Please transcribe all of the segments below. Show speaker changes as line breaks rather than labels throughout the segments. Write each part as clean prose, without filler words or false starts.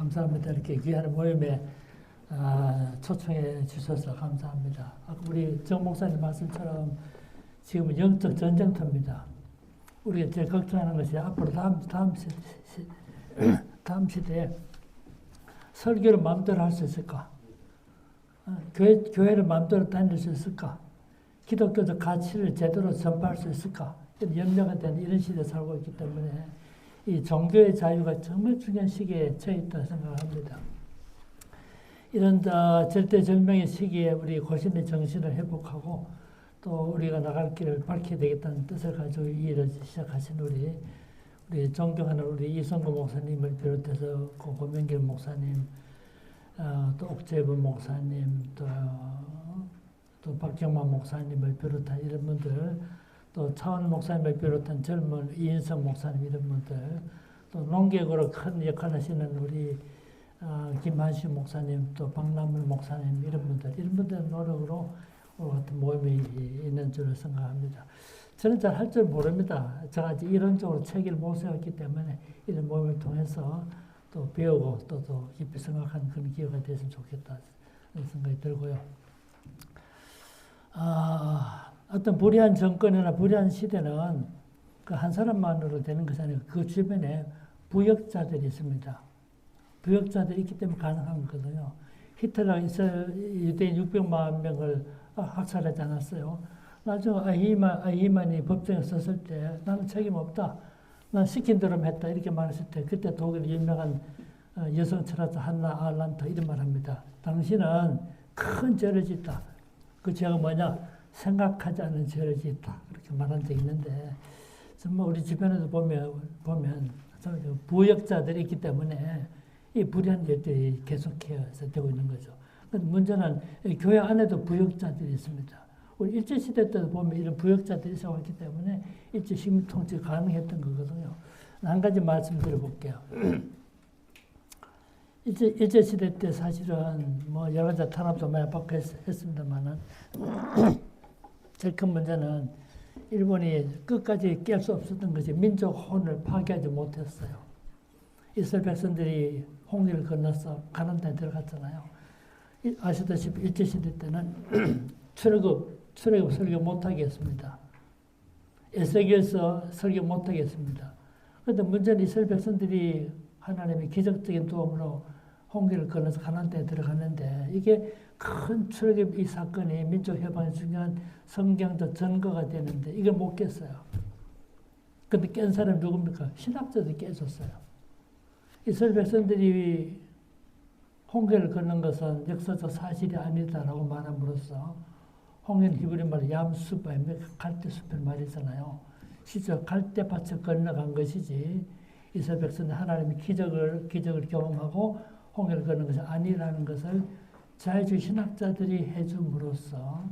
감사합니다. 이렇게 귀한 모임에 초청해 주셔서 감사합니다. 우리 정 목사님 말씀처럼 지금은 영적 전쟁터입니다. 우리가 제일 걱정하는 것이 앞으로 다음 시대에 설교를 마음대로 할 수 있을까? 교회를 마음대로 다닐 수 있을까? 기독교적 가치를 제대로 전파할 수 있을까? 이런 염려가 되는 이런 시대에 살고 있기 때문에 이 종교의 자유가 정말 중요한 시기에 처해 있다고 생각합니다. 이런 절대절명의 시기에 우리 고신의 정신을 회복하고 또 우리가 나갈 길을 밝혀야 되겠다는 뜻을 가지고 이 일을 시작하신 우리 존경하는 우리 이성구 목사님을 비롯해서 고명길 목사님, 또 옥재범 목사님, 또 박경만 목사님을 비롯한 이런 분들, 또 차원 목사님을 비롯한 젊은 이인성 목사님 이런 분들, 또 농객으로 큰 역할을 하시는 우리 김한식 목사님, 또 박남물 목사님 이런 분들 노력으로 같은 모임이 있는 줄을 생각합니다. 저는 잘 할 줄 모릅니다. 제가 아직 이론적으로 체계를 못 세웠기 때문에 이런 모임을 통해서 또 배우고 또 깊이 생각하는 그런 기회가 됐으면 좋겠다 생각이 들고요. 어떤 불의한 정권이나 불의한 시대는 그 한 사람만으로 되는 것이 아니고 그 주변에 부역자들이 있습니다. 부역자들이 있기 때문에 가능한 거거든요. 히틀러가 유대인 600만 명을 학살하지 않았어요. 나중에 아히만이 법정에 섰을 때 나는 책임 없다. 난 시킨 대로 했다. 이렇게 말했을 때 그때 독일 유명한 여성 철학자 한나 아란트 이런 말합니다. 당신은 큰 죄를 짓다. 그 죄가 뭐냐? 생각하지 않는 죄를 짓다. 그렇게 말한 적이 있는데 정말 우리 주변에도 보면 부역자들이 있기 때문에 이 불의한 일들이 계속해서 되고 있는 거죠. 문제는 교회 안에도 부역자들이 있습니다. 우리 일제시대 때도 보면 이런 부역자들이 있어왔기 때문에 일제 식민 통치가 가능했던 거거든요. 한 가지 말씀드려볼게요. 일제시대 때 사실은 뭐 여러 가지 탄압도 많이 받고 했습니다만은 제일 큰 문제는 일본이 끝까지 깰 수 없었던 것이 민족 혼을 파괴하지 못했어요. 이스라엘 백성들이 홍해를 건너서 가나안 땅에 들어갔잖아요. 아시다시피 일제시대 때는 출애굽 설교 못하게 했습니다. 에스겔서 설교 못하게 했습니다. 그런데 문제는 이스라엘 백성들이 하나님의 기적적인 도움으로 홍해를 건너서 가나안 땅에 들어갔는데 이게 큰 출애굽 이 사건이 민족 해방에 중요한 성경적 증거가 되는데 이걸 못 깼어요. 근데 깬 사람이 누굽니까? 신학자들이 깨졌어요. 이스라엘 백성들이 홍해를 건넌 것은 역사적 사실이 아니다라고 말함으로써 홍해는 히브리 말로 얌수바입니다. 갈대숲의 말이잖아요. 실제 갈대밭을 건너간 것이지 이스라엘 백성은 하나님의 기적을 경험하고 홍해를 건넌 것이 아니라는 것을 자유주의 신학자들이 해줌으로써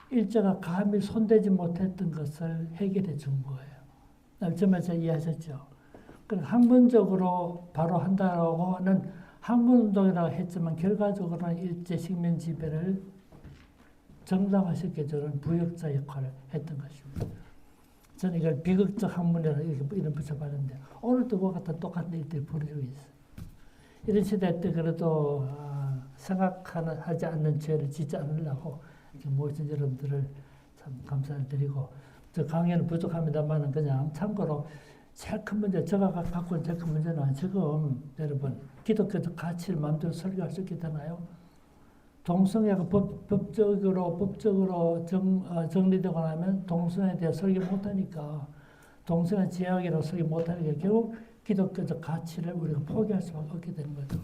일제가 감히 손대지 못했던 것을 해결해 준 거예요. 정말 잘 이해하셨죠? 학문적으로 바로 한다고는 학문운동이라고 했지만 결과적으로는 일제 식민 지배를 정당화시켜 주는 부역자 역할을 했던 것입니다. 저는 이걸 비극적 학문이라고 이름 붙여봤는데 오늘도 그와 같은 똑같은 일들이 벌어지고 있어요. 이런 시대 때 그래도 생각하지 않는 죄를 짓지 않으려고 이렇게 모신 여러분들을 참 감사를 드리고 저 강의는 부족합니다만 그냥 참고로 제일 큰 문제, 제가 갖고 있는 제일 큰 문제는 지금 여러분 기독교적 가치를 마음대로 설교할 수 있게 되나요? 동성애가 법적으로 정리되고 나면 동성애에 대해 설교 못하니까 동성애 제약이라고 설교 못하니까 결국 기독교적 가치를 우리가 포기할 수밖에 없게 되는 거죠.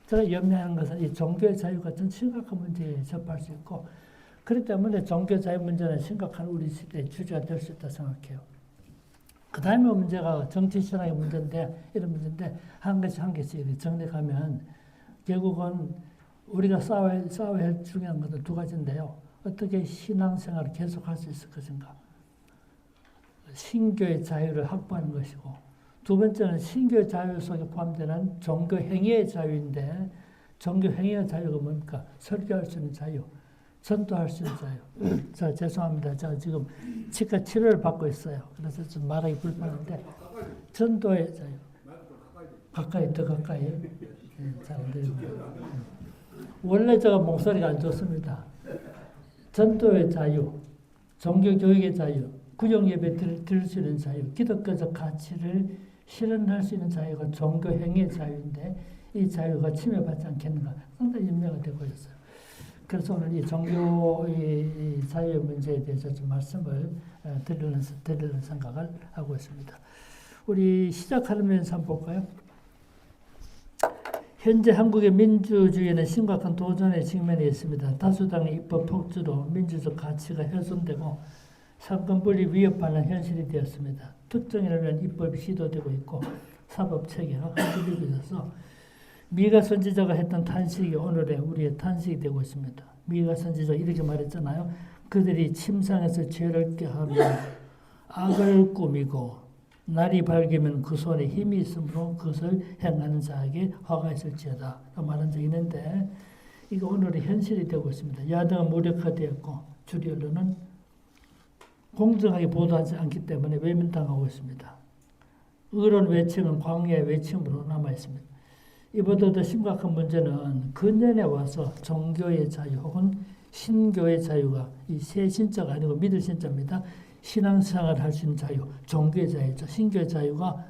제가 염려하는 것은 이 종교의 자유가 전 심각한 문제에 접할 수 있고 그렇기 때문에 종교 자유 문제는 심각한 우리 시대의 주제가 될 수 있다고 생각해요. 그 다음에 문제가 정치 신앙의 문제인데 이런 문제인데 한 개씩 정리하면 결국은 우리가 싸워야 할 중요한 것은 두 가지인데요. 어떻게 신앙생활을 계속할 수 있을 것인가. 신교의 자유를 확보하는 것이고 두 번째는 신교의 자유 속에 포함되는 종교 행위의 자유인데 종교 행위의 자유가 뭡니까? 설교할 수 있는 자유, 전도할 수 있는 자유. 자, 죄송합니다. 제가 지금 치과 치료를 받고 있어요. 그래서 좀 말하기 불편한데 전도의 자유. 가까이 더 가까이. 잘 안 들립니다. 원래 제가 목소리가 안 좋습니다. 전도의 자유, 종교교육의 자유, 구정예배 드릴 수 있는 자유, 기독교적 가치를 실현할 수 있는 자유가 종교행위의 자유인데 이 자유가 침해받지 않겠는가 상당히 연매가 되고 있어요. 그래서 오늘 이 종교의 자유 문제에 대해서 좀 말씀을 드리는 생각을 하고 있습니다. 우리 시작하면서 한번 볼까요? 현재 한국의 민주주의는 심각한 도전에 직면해 있습니다. 다수당의 입법 폭주로 민주적 가치가 훼손되고 상권분리 위협하는 현실이 되었습니다. 특정인을 위한 입법이 시도되고 있고 사법체계가 흔들리고 있어서 미가 선지자가 했던 탄식이 오늘의 우리의 탄식이 되고 있습니다. 미가 선지자가 이렇게 말했잖아요. 그들이 침상에서 죄를 꾀하며 악을 꾸미고 날이 밝으면 그 손에 힘이 있으므로 그것을 행하는 자에게 화가 있을지어다 라고 말한 적이 있는데 이거 오늘의 현실이 되고 있습니다. 야당은 무력화되었고 주류 언론은 공정하게 보도하지 않기 때문에 외면당하고 있습니다. 의론 외침은 광야의 외침으로 남아있습니다. 이보다 더 심각한 문제는 근년에 와서 종교의 자유 혹은 신교의 자유가 이 새 신자가 아니고 믿을 신자입니다. 신앙생활을 할 수 있는 자유, 종교의 자유죠. 신교의 자유가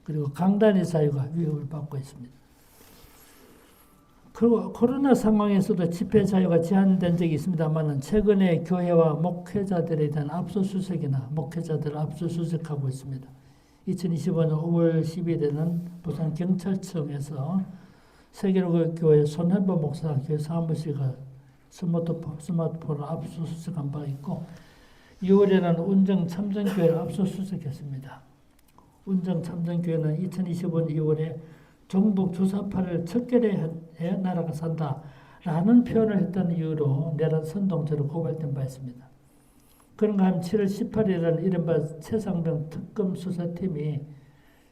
그리고 강단의 자유가 위협을 받고 있습니다. 그리고 코로나 상황에서도 집회 자유가 제한된 적이 있습니다만 최근에 교회와 목회자들에 대한 압수수색이나 목회자들을 압수수색하고 있습니다. 2025년 5월 10일에는 부산 경찰청에서 세계로교회 손현보 목사 교회 사무실과 스마트폰을 압수수색한 바가 있고 6월에는 운정참전교회를 압수수색했습니다. 운정참전교회는 2025년 2월에 종북 주사파를 척결해야 나라가 산다라는 표현을 했던 이유로 내란 선동죄로 고발된 바 있습니다. 그런가 하면 7월 18일에는 이른바 최상병 특검 수사팀이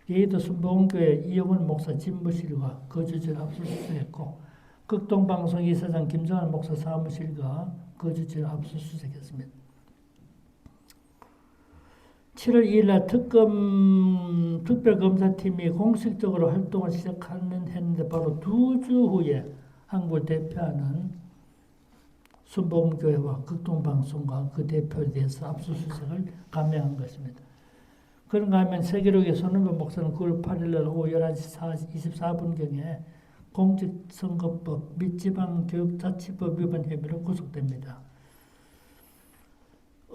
예의도 순복음교회 이영훈 목사 집무실과 거주지를 압수수색했고 극동방송 이사장 김정환 목사 사무실과 거주지를 압수수색했습니다. 7월 2일 날 특별검사팀이 공식적으로 활동을 시작했는데 바로 2주 후에 한국을 대표하는 순복음교회와 극동방송과 그 대표에 대해서 압수수색을 감행한 것입니다. 그런가 하면 세계로의 손은배 목사는 9월 8일 날 오후 11시 24분경에 공직선거법 및 지방교육자치법 위반 혐의로 구속됩니다.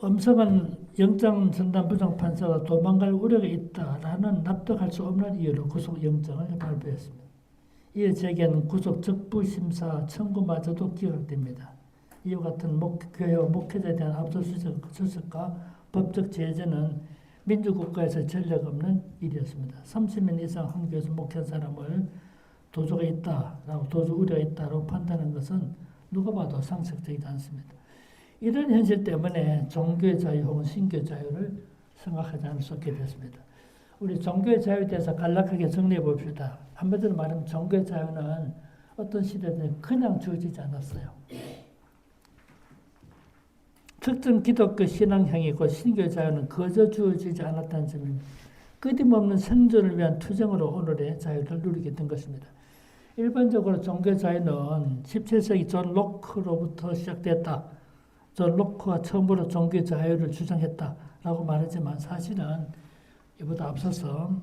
엄성한 영장전담 부장판사가 도망갈 우려가 있다라는 납득할 수 없는 이유로 구속영장을 발부했습니다. 이에 제기한 구속적부심사 청구마저도 기각됩니다. 이와 같은 교회와 목회자에 대한 압수수색과 법적 제재는 민주국가에서 전례가 없는 일이었습니다. 30년 이상 한 교회에서 목회한 사람을 도주가 있다라고 도주 우려가 있다고 판단하는 것은 누가 봐도 상식적이지 않습니다. 이런 현실 때문에 종교의 자유 혹은 신교의 자유를 생각하지 않을 수 없게 됐습니다. 우리 종교의 자유에 대해서 간략하게 정리해 봅시다. 한마디로 말하면 종교의 자유는 어떤 시대든 그냥 주어지지 않았어요. 특정 기독교 신앙형이고 신교의 자유는 거저 주어지지 않았다는 점입니다. 끊임없는 생존을 위한 투쟁으로 오늘의 자유를 누리게 된 것입니다. 일반적으로 종교 자유는 17세기 존 로크로부터 시작됐다. 존 로크가 처음으로 종교 자유를 주장했다라고 말하지만 사실은 이보다 앞서서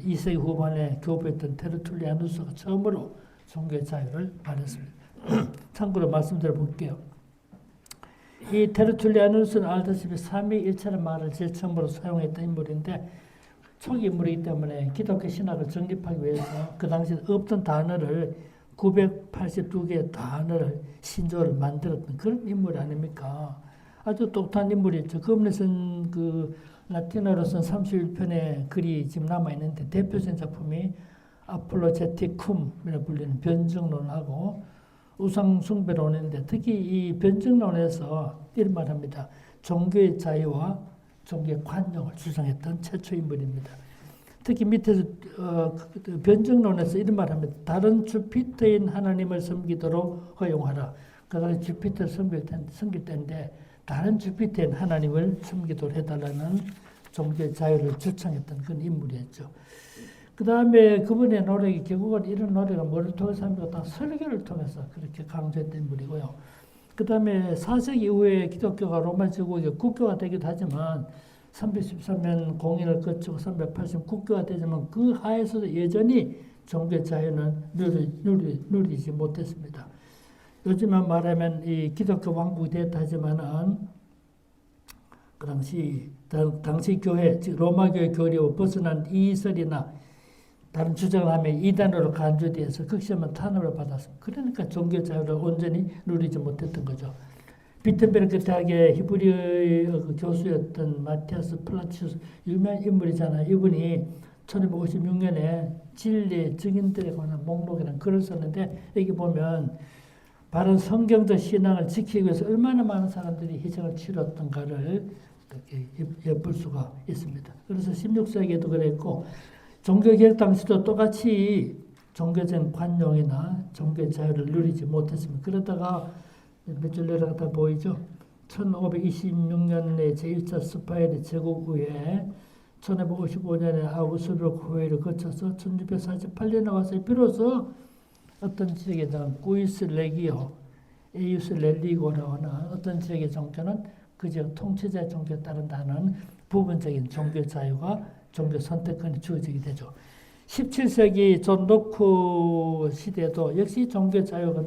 2세기 후반에 교부했던 테르툴리아누스가 처음으로 종교 자유를 말했습니다. 참고로 말씀드려 볼게요. 이 테르툴리아누스는 알다시피 삼위일체라는 말을 제일 처음으로 사용했던 인물인데 초기 인물이기 때문에 기독교 신학을 정립하기 위해서 그 당시에 없던 단어를 982개의 단어를 신조를 만들었던 그런 인물이 아닙니까? 아주 똑똑한 인물이죠. 그 면에서는 그 라틴어로 쓴 31편의 글이 지금 남아있는데 대표적인 작품이 아폴로제티쿰이라 불리는 변증론하고 우상숭배론인데 특히 이 변증론에서 이런 말합니다. 종교의 자유와 종교의 관용을 주장했던 최초 인물입니다. 특히 밑에서 변증론에서 이런 말합니다. 다른 주피터인 하나님을 섬기도록 허용하라. 그 당시 주피터를 섬길 때인데 다른 주피터인 하나님을 섬기도록 해달라는 종교의 자유를 주창했던 그런 인물이었죠. 그 다음에 그분의 노력이 결국은 이런 노력은 뭐를 통해서 합니까? 다 설교를 통해서 그렇게 강조했던 분이고요. 그 다음에 4세기 이후에 기독교가 로마 제국의 국교가 되기도 하지만 313년 공인을 거치고 380 국교가 되지만 그 하에서도 여전히 종교 자유는 누리지 못했습니다. 요즘만 말하면 이 기독교 왕국이 됐다 하지만은 그 당시 교회, 즉 로마 교회 교리와 벗어난 이설이나 다른 주장을 하며 이단으로 간주되어서 극심한 탄압을 받았습니다. 그러니까 종교 자유를 온전히 누리지 못했던 거죠. 비텐베르크 대학의 히브리어 교수였던 마티아스 플라치우스 유명한 인물이잖아요. 이분이 1256년에 진리 증인들에 관한 목록이라는 글을 썼는데 여기 보면 바른 성경적 신앙을 지키기 위해서 얼마나 많은 사람들이 희생을 치렀던가를 엿볼 수가 있습니다. 그래서 16세기에도 그랬고 종교개혁 당시도 똑같이 종교적 관용이나 종교 자유를 누리지 못했습니다. 그러다가 몇 줄 내려가다 보이죠? 1526년에 제1차 스파이르 제국 후에 1555년에 아우스부르크 후회를 거쳐서 1648년에 와서 비로소 어떤 지역에 대한 구이스 레기오, 에이우스 렐리고라고 하는 어떤 지역의 종교는 그 지역 통치자의 종교에 따른다는 부분적인 종교 자유가 종교 선택권이 주어지게 되죠. 17세기 존 로크 시대에도 역시 종교 자유가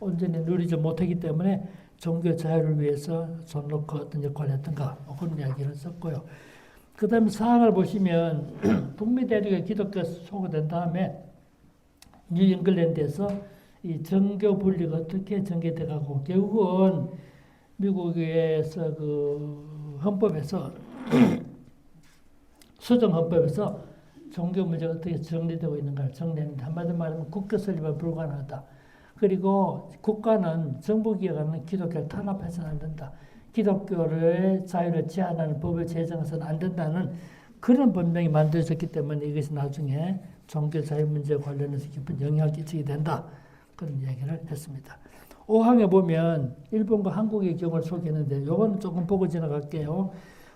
온전히 누리지 못하기 때문에 종교 자유를 위해서 존 로크 어떤 역할을 했던가 그런 이야기를 썼고요. 그 다음에 사항을 보시면 북미 대륙의 기독교가 소거된 다음에 뉴잉글랜드에서 이 정교 분리가 어떻게 전개돼가고 결국은 미국에서 그 헌법에서 수정 헌법에서 종교 문제가 어떻게 정리되고 있는가를 정리했는데 한마디로 말하면 국교 설립은 불가능하다. 그리고 국가는 정부기관은 기독교를 탄압해서는 안 된다. 기독교의 자유를 제한하는 법을 제정해서는 안 된다는 그런 법령이 만들어졌기 때문에 이것이 나중에 종교 자유 문제에 관련해서 깊은 영향을 끼치게 된다. 그런 이야기를 했습니다. 5항에 보면 일본과 한국의 경우를 소개했는데 이건 조금 보고 지나갈게요.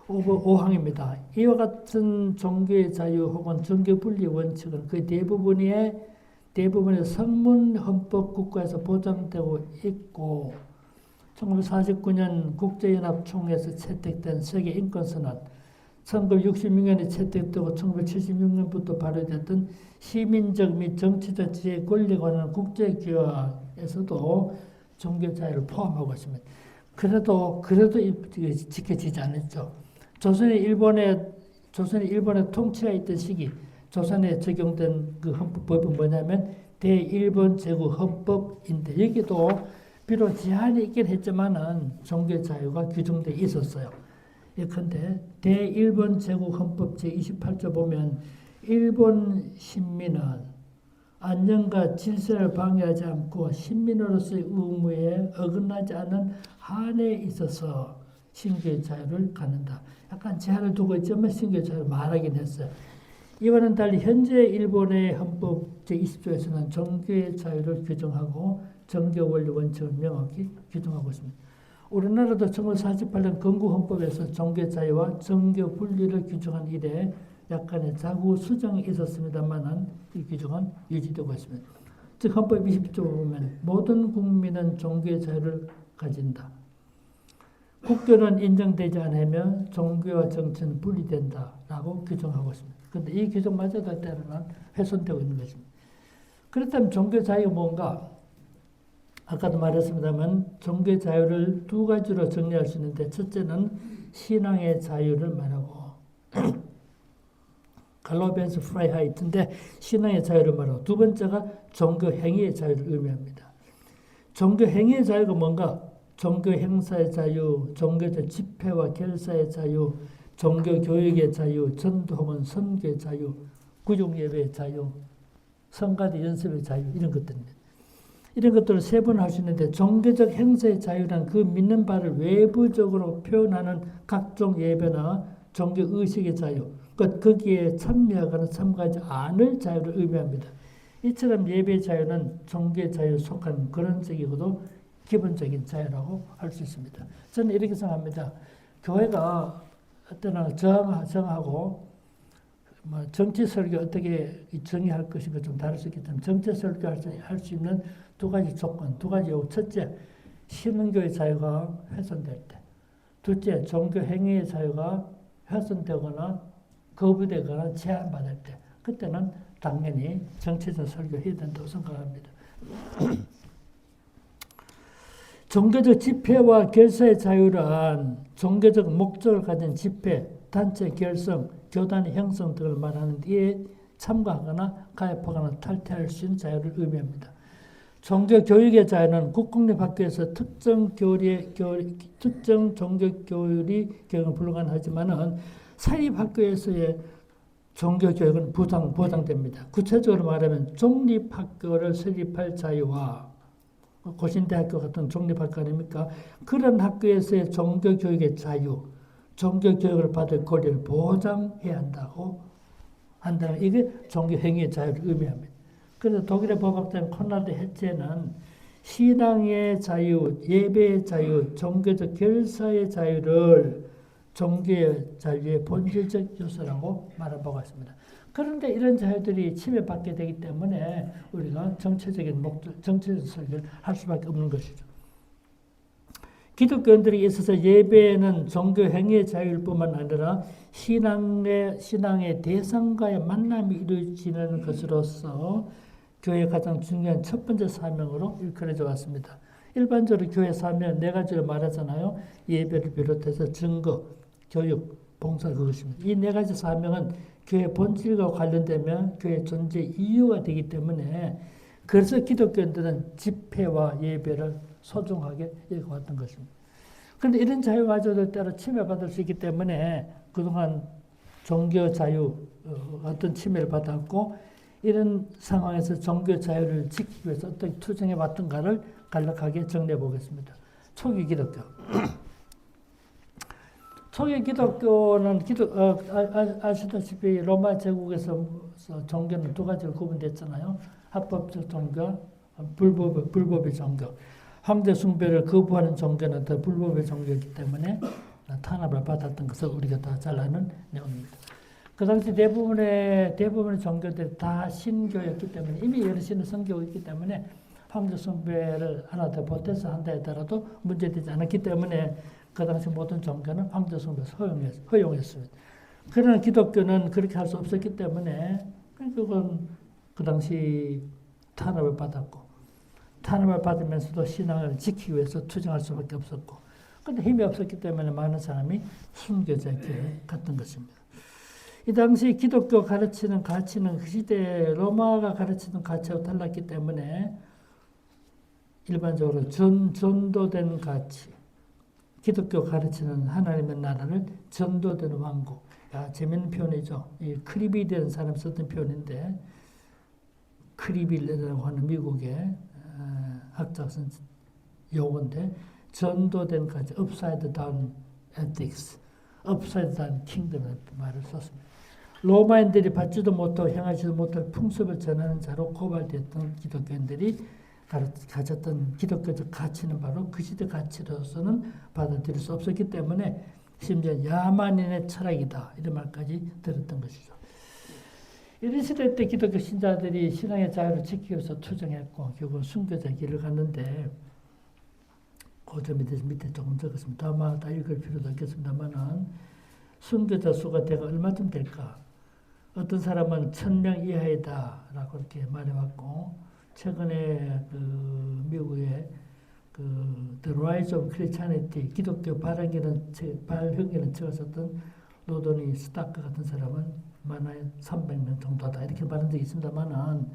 5항입니다. 이와 같은 종교의 자유 혹은 종교 분리 원칙은 그 대부분의 성문 헌법 국가에서 보장되고 있고 1949년 국제연합총회에서 채택된 세계 인권선언, 1966년에 채택되고 1976년부터 발효됐던 시민적 및 정치적 지혜 권리에 관한 국제규약에서도 종교 자유를 포함하고 있습니다. 그래도 지켜지지 않았죠. 조선이 일본의 통치가 있던 시기, 조선에 적용된 그 헌법은 뭐냐면 대일본 제국 헌법인데 여기도 비록 제한이 있긴 했지만은 종교 자유가 규정되어 있었어요. 예컨대 대일본 제국 헌법 제28조 보면 일본 신민은 안녕과 질서를 방해하지 않고 신민으로서의 의무에 어긋나지 않는 한에 있어서 신교의 자유를 갖는다. 약간 제한을 두고 있지만 신교의 자유를 말하긴 했어요. 이와는 달리 현재 일본의 헌법 제20조에서는 종교의 자유를 규정하고 정교 원리 원칙을 명확히 규정하고 있습니다. 우리나라도 1948년 건국헌법에서 종교 자유와 정교 분리를 규정한 이래 약간의 자구 수정이 있었습니다만은 이 규정은 유지되고 있습니다. 즉 헌법 20조 보면 모든 국민은 종교의 자유를 가진다. 국교는 인정되지 않으면 종교와 정치는 분리된다라고 규정하고 있습니다. 그런데 이 규정마저도 때로는 훼손되고 있는 것입니다. 그렇다면 종교 자유가 뭔가? 아까도 말했습니다만 종교 자유를 두 가지로 정리할 수 있는데 첫째는 신앙의 자유를 말하고 갈로벤스 프라이하이트인데 신앙의 자유를 말하고 두 번째가 종교 행위의 자유를 의미합니다. 종교 행위의 자유가 뭔가? 종교 행사의 자유, 종교적 집회와 결사의 자유, 종교 교육의 자유, 전도 혹은 선교의 자유, 구중 예배의 자유, 성가대 연습의 자유 이런 것들입니다. 이런 것들을 세분할 수 있는데 종교적 행사의 자유란 그 믿는 바를 외부적으로 표현하는 각종 예배나 종교 의식의 자유, 거기에 참여하거나 참가하지 않을 자유를 의미합니다. 이처럼 예배의 자유는 종교의 자유에 속한 그런 적이고도 기본적인 자유라고 할 수 있습니다. 저는 이렇게 생각합니다. 교회가 어떤 정하고 뭐 정치 설교 어떻게 정의할 것인가 좀 다를 수 있기 때문에 정치 설교 할 수 있는 두 가지 조건, 두 가지 요구. 첫째, 신흥교의 자유가 훼손될 때. 둘째, 종교 행위의 자유가 훼손되거나 거부되거나 제한받을 때. 그때는 당연히 정치적 설교해야 된다고 생각합니다. 종교적 집회와 결사의 자유란 종교적 목적을 가진 집회, 단체 결성, 교단의 형성 등을 말하는 이에 참가하거나 가입하거나 탈퇴할 수 있는 자유를 의미합니다. 종교교육의 자유는 국공립학교에서 특정 종교교육이 교육은 불가능하지만 사립학교에서의 종교교육은 보장됩니다. 구체적으로 말하면 종립학교를 설립할 자유와 고신대학교 같은 종립학교 아닙니까? 그런 학교에서의 종교교육의 자유, 종교교육을 받을 권리를 보장해야 한다는 이게 종교행위의 자유를 의미합니다. 그래서 독일의 법학자인 콘라드 해체는 신앙의 자유, 예배의 자유, 종교적 결사의 자유를 종교의 자유의 본질적 요소라고 말한 바가 있습니다. 그런데 이런 자유들이 침해받게 되기 때문에 우리가 정체적인 설교를 할 수밖에 없는 것이죠. 기독교인들에게 있어서 예배는 종교 행위의 자유일 뿐만 아니라 신앙의 대상과의 만남이 이루어지는 것으로서 교회의 가장 중요한 첫 번째 사명으로 일컬어져 왔습니다. 일반적으로 교회 사명 네 가지를 말하잖아요. 예배를 비롯해서 증거, 교육, 봉사 그것입니다. 이 네 가지 사명은 교회 본질과 관련되면 교회 존재 이유가 되기 때문에 그래서 기독교인들은 집회와 예배를 소중하게 여겨왔던 것입니다. 그런데 이런 자유마저도 때로 침해받을 수 있기 때문에 그동안 종교 자유 어떤 침해를 받았고 이런 상황에서 종교 자유를 지키기 위해서 어떻게 투쟁해 왔던가를 간략하게 정리해 보겠습니다. 초기 기독교. 초기 기독교는 아시다시피 로마 제국에서 종교는 두 가지로 구분됐잖아요. 합법적 종교, 불법의 종교. 황제 숭배를 거부하는 종교는 더 불법의 종교이기 때문에 탄압을 받았던 것을 우리가 다 잘 아는 내용입니다. 그 당시 대부분의 종교들이 다 신교였기 때문에 이미 여러 신의 성교가 있기 때문에 황제 숭배를 하나 더 보태서 한다 하더라도 문제되지 않았기 때문에 그 당시 모든 종교는 황제 숭배를 허용했습니다. 그러나 기독교는 그렇게 할 수 없었기 때문에 그건 그 당시 탄압을 받았고 탄압을 받으면서도 신앙을 지키기 위해서 투쟁할 수밖에 없었고 그런데 힘이 없었기 때문에 많은 사람이 순교자에게 갔던 것입니다. 이 당시 기독교 가르치는 가치는 그 시대 로마가 가르치는 가치하고 달랐기 때문에 일반적으로 전도된 가치, 기독교 가르치는 하나님의 나라를 전도된 왕국. 재밌는 표현이죠. 이 크리빌이라는 사람이 썼던 표현인데 크리빌이라고 하는 미국의 학자 쓴 용어인데 전도된 가치, upside down ethics, upside down kingdom이라는 말을 썼습니다. 로마인들이 받지도 못하고 행하지도 못할 풍습을 전하는 자로 고발됐던 기독교인들이 가졌던 기독교적 가치는 바로 그 시대 가치로서는 받아들일 수 없었기 때문에 심지어 야만인의 철학이다 이런 말까지 들었던 것이죠. 이런 시대 때 기독교 신자들이 신앙의 자유를 지키기 위해서 투쟁했고 결국은 순교자 길을 갔는데 그 점에 대해서 밑에 조금 적었습니다. 아마 다 읽을 필요도 없겠습니다만은 순교자 수가 대가 얼마쯤 될까? 어떤 사람은 1000명 이하이다라고 이렇게 말해왔고 최근에 그 미국의 그 The Rise of Christianity 기독교 발흥기는 책을 썼던 로더니 스타크 같은 사람은 만화에 300명 정도다 이렇게 말한 적이 있습니다만은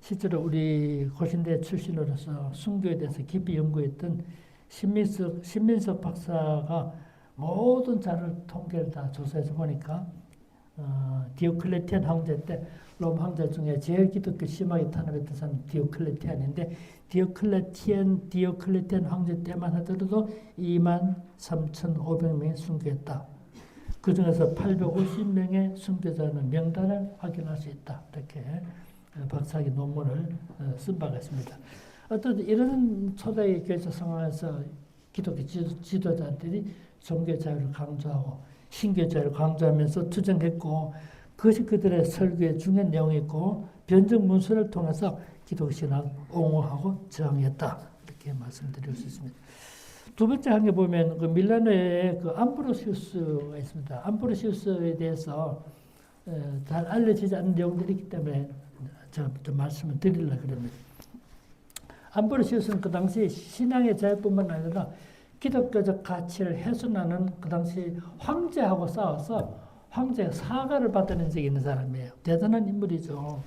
실제로 우리 고신대 출신으로서 순교에 대해서 깊이 연구했던 신민석 박사가 모든 자료를 통계를 다 조사해서 보니까 디오클레티안 황제 때 로마 황제 중에 제일 기독교 심하게 탄압했던 사람은 디오클레티안인데 디오클레티안 황제 때만 하더라도 23,500명이 순교했다. 그 중에서 850명의 순교자는 명단을 확인할 수 있다. 이렇게 박사학위 논문을 쓴 바가 있습니다. 어떤 이런 초대의 교회적 상황에서 기독교 지도자들이 종교 자유를 강조하고 신교 자유를 강조하면서 투쟁했고 그것이 그들의 설교의 중요한 내용이고 변증 문서를 통해서 기독신앙 옹호하고 저항했다. 이렇게 말씀드릴 수 있습니다. 두 번째 항에 보면 그 밀라노에 그 암브로시우스가 있습니다. 암브로시우스에 대해서 잘 알려지지 않은 내용들이 있기 때문에 제가 좀 말씀을 드리려고 그럽니다. 암브로시우스는 그 당시 신앙의 자유뿐만 아니라 기독교적 가치를 훼손하는 그 당시 황제하고 싸워서 황제의 사과를 받는 적이 있는 사람이에요. 대단한 인물이죠.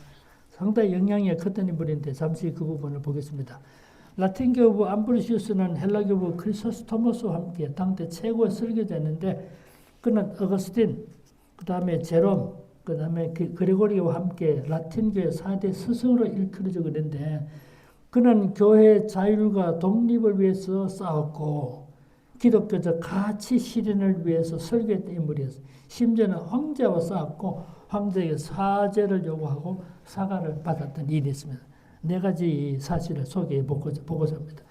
상당히 영향이 컸던 인물인데 잠시 그 부분을 보겠습니다. 라틴 교부 암브로시우스는 헬라 교부 크리소스토모스와 함께 당대 최고의 설교자였는데 그는 어거스틴, 그 다음에 제롬, 그 다음에 그리고리와 함께 라틴교의 4대 스승으로 일컬어지고 있는데 그는 교회의 자율과 독립을 위해서 싸웠고 기독교적 가치 실현을 위해서 설교했던 인물이었어요. 심지어는 황제와 싸웠고 황제에게 사죄를 요구하고 사과를 받았던 일이 있습니다. 네 가지 사실을 소개해 보고자 합니다.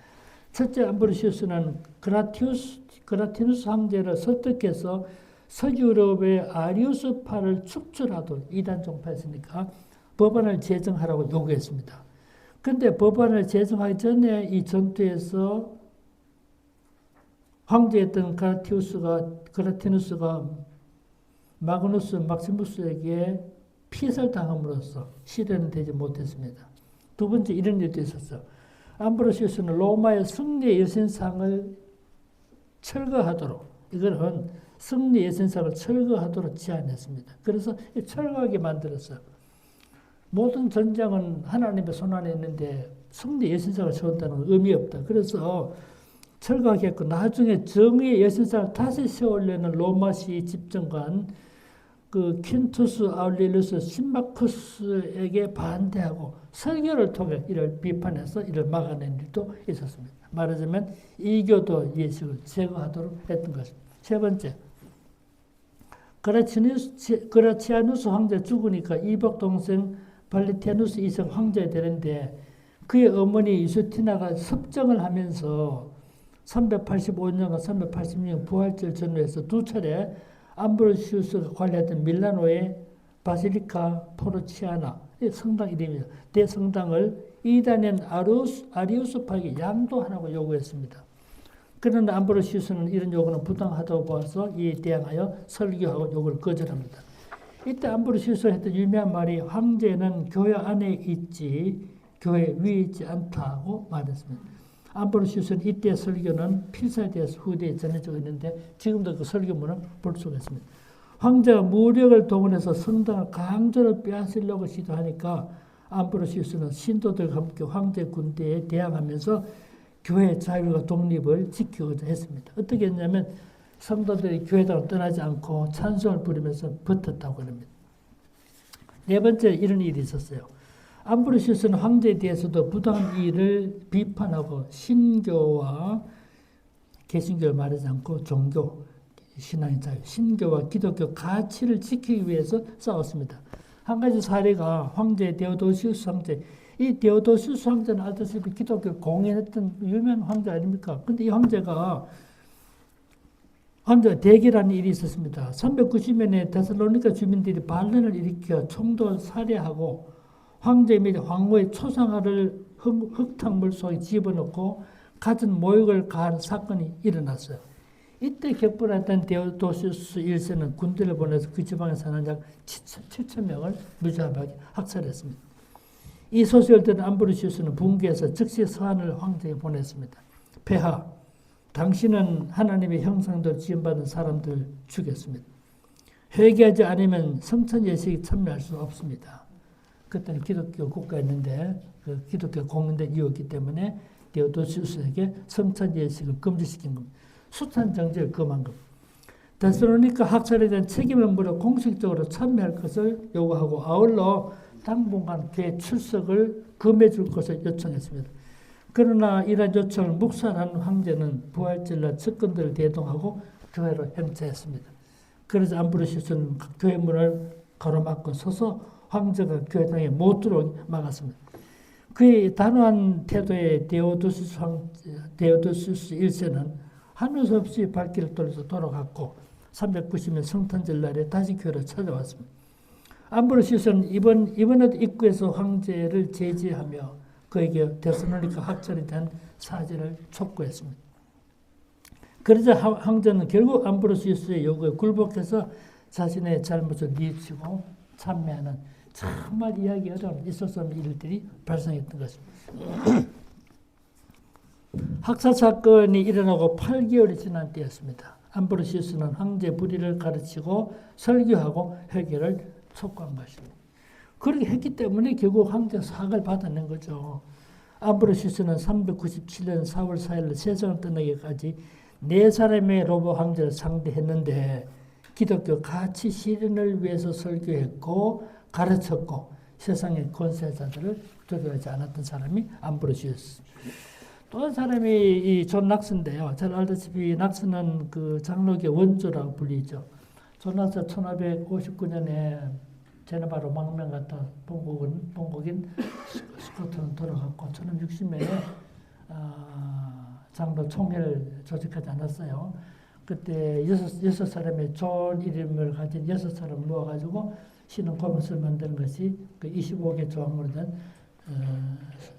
첫째, 암브로시우스는 그라티누스 황제를 설득해서 서유럽의 아리우스파를 축출하도록 이단 종파였으니까 법안을 제정하라고 요구했습니다. 그런데 법안을 제정하기 전에 이 전투에서 황제였던 그라티누스가 마그누스 막시무스에게 피해를 당함으로써 실현은 되지 못했습니다. 두 번째, 이런 일도 있었어요. 암브로시우스는 로마의 승리 여신상을 철거하도록, 이거는 승리 여신상을 철거하도록 제안했습니다. 그래서 철거하게 만들었어요. 모든 전쟁은 하나님의 손안에 있는데 승리 여신상을 세운다는 건 의미 없다. 그래서 철거하겠고 나중에 정의의 여신상을 다시 세우려는 로마시 집정관 그 퀸투스 아울리루스 신마쿠스에게 반대하고 설교를 통해 이를 비판해서 이를 막아낸 일도 있었습니다. 말하자면 이교도 예식을 제거하도록 했던 것입니다. 세 번째, 그라치아누스 황제 죽으니까 이복 동생 발리티아누스 2세 황제가 되는데 그의 어머니 유스티나가 섭정을 하면서 385년과 386년 부활절 전후에서 두 차례 암브로시우스가 관리했던 밀라노의 바실리카 포르치아나 성당 이름이죠. 대성당을 이단인 아리우스파에게 양도하라고 요구했습니다. 그러나 암브로시우스는 이런 요구는 부당하다고 보아서 이에 대항하여 설교하고 요구를 거절합니다. 이때 암브로시우스가 했던 유명한 말이 황제는 교회 안에 있지 교회 위에 있지 않다고 말했습니다. 암브로시우스는 이때 설교는 필사에 대해서 후대에 전해져 있는데 지금도 그 설교문을 볼 수가 있습니다. 황제가 무력을 동원해서 성당을 강제로 빼앗으려고 시도하니까 암브로시우스는 신도들과 함께 황제 군대에 대항하면서 교회의 자율과 독립을 지키고자 했습니다. 어떻게 했냐면 성도들이 교회당을 떠나지 않고 찬송을 부르면서 버텼다고 합니다. 네 번째, 이런 일이 있었어요. 암브로시우스는 황제에 대해서도 부당한 일을 비판하고 신교와 개신교를 말하지 않고 종교, 신앙의 자유, 신교와 기독교 가치를 지키기 위해서 싸웠습니다. 한 가지 사례가 황제 데오도시우스 황제. 이 데오도시우스 황제는 알다시피 기독교 공인했던 유명한 황제 아닙니까? 근데 이 황제가 대결하는 일이 있었습니다. 390년에 데살로니가 주민들이 반란을 일으켜 총독을 살해하고 황제 및 황후의 초상화를 흙탕물 속에 집어넣고 갖은 모욕을 가한 사건이 일어났어요. 이때 격분했던 데오도시우스 1세는 군대를 보내서 그 지방에 사는 약 7,000명을 무자비하게 학살했습니다. 이 소식을 들은 암브로시우스는 분개해서 즉시 서한을 황제에게 보냈습니다. 폐하, 당신은 하나님의 형상대로 지음받은 사람들 죽였습니다. 회개하지 않으면 성찬 예식에 참여할 수 없습니다. 그때는 기독교 국가였는데 그 기독교 공인된 이유였기 때문에 데오도시우스에게 성찬 예식을 금지시킨 겁니다. 숱한 정죄를 금한 겁니다. 데살로니가 학살에 대한 책임을 물어 공식적으로 참여할 것을 요구하고 아울러 당분간 교회 출석을 금해 줄 것을 요청했습니다. 그러나 이러한 요청을 묵살한 황제는 부활절날 측근들을 대동하고 교회로 행차했습니다. 그래서 암브로시우스는 교회 문을 가로막고 서서 황제가 교회당에 못 들어오게 막았습니다. 그의 단호한 태도에 데오도시우스 1세는 하는 수 없이 발길을 돌려서 돌아갔고 390년 성탄절 날에 다시 교회를 찾아왔습니다. 암브로시우스는 이번에도 입구에서 황제를 제지하며 그에게 데살로니가 학살에 대한 사죄를 촉구했습니다. 그러자 황제는 결국 암브로시우스의 요구에 굴복해서 자신의 잘못을 뉘우치고 참회하는 정말 이해하기 어려운 있을 수 없는 일들이 발생했던 것입니다. 학살 사건이 일어나고 8개월이 지난 때였습니다. 암브로시우스는 황제 불의를 가르치고 설교하고 회개를 촉구한 것입니다. 그렇게 했기 때문에 결국 황제 사학을 받아낸 거죠. 암브로시우스는 397년 4월 4일 세상을 떠나기까지 4사람의 로마 황제를 상대했는데 기독교 가치 실현을 위해서 설교했고 가르쳤고 세상의 권세자들을 두려워하지 않았던 사람이 암브로시우스. 또 한 사람이 이 존 낙스인데요. 잘 알다시피 낙스는 그 장로교 원조라고 불리죠. 존 낙스 1559년에 제네바로 망명 갔다 본국인 스코트는 돌아갔고 1560년에 장로 총회를 조직하지 않았어요. 그때 6사람의 좋은 이름을 가진 6사람 모아가지고 신흥 고백서를 만드는 것이 그 25개 조항으로 된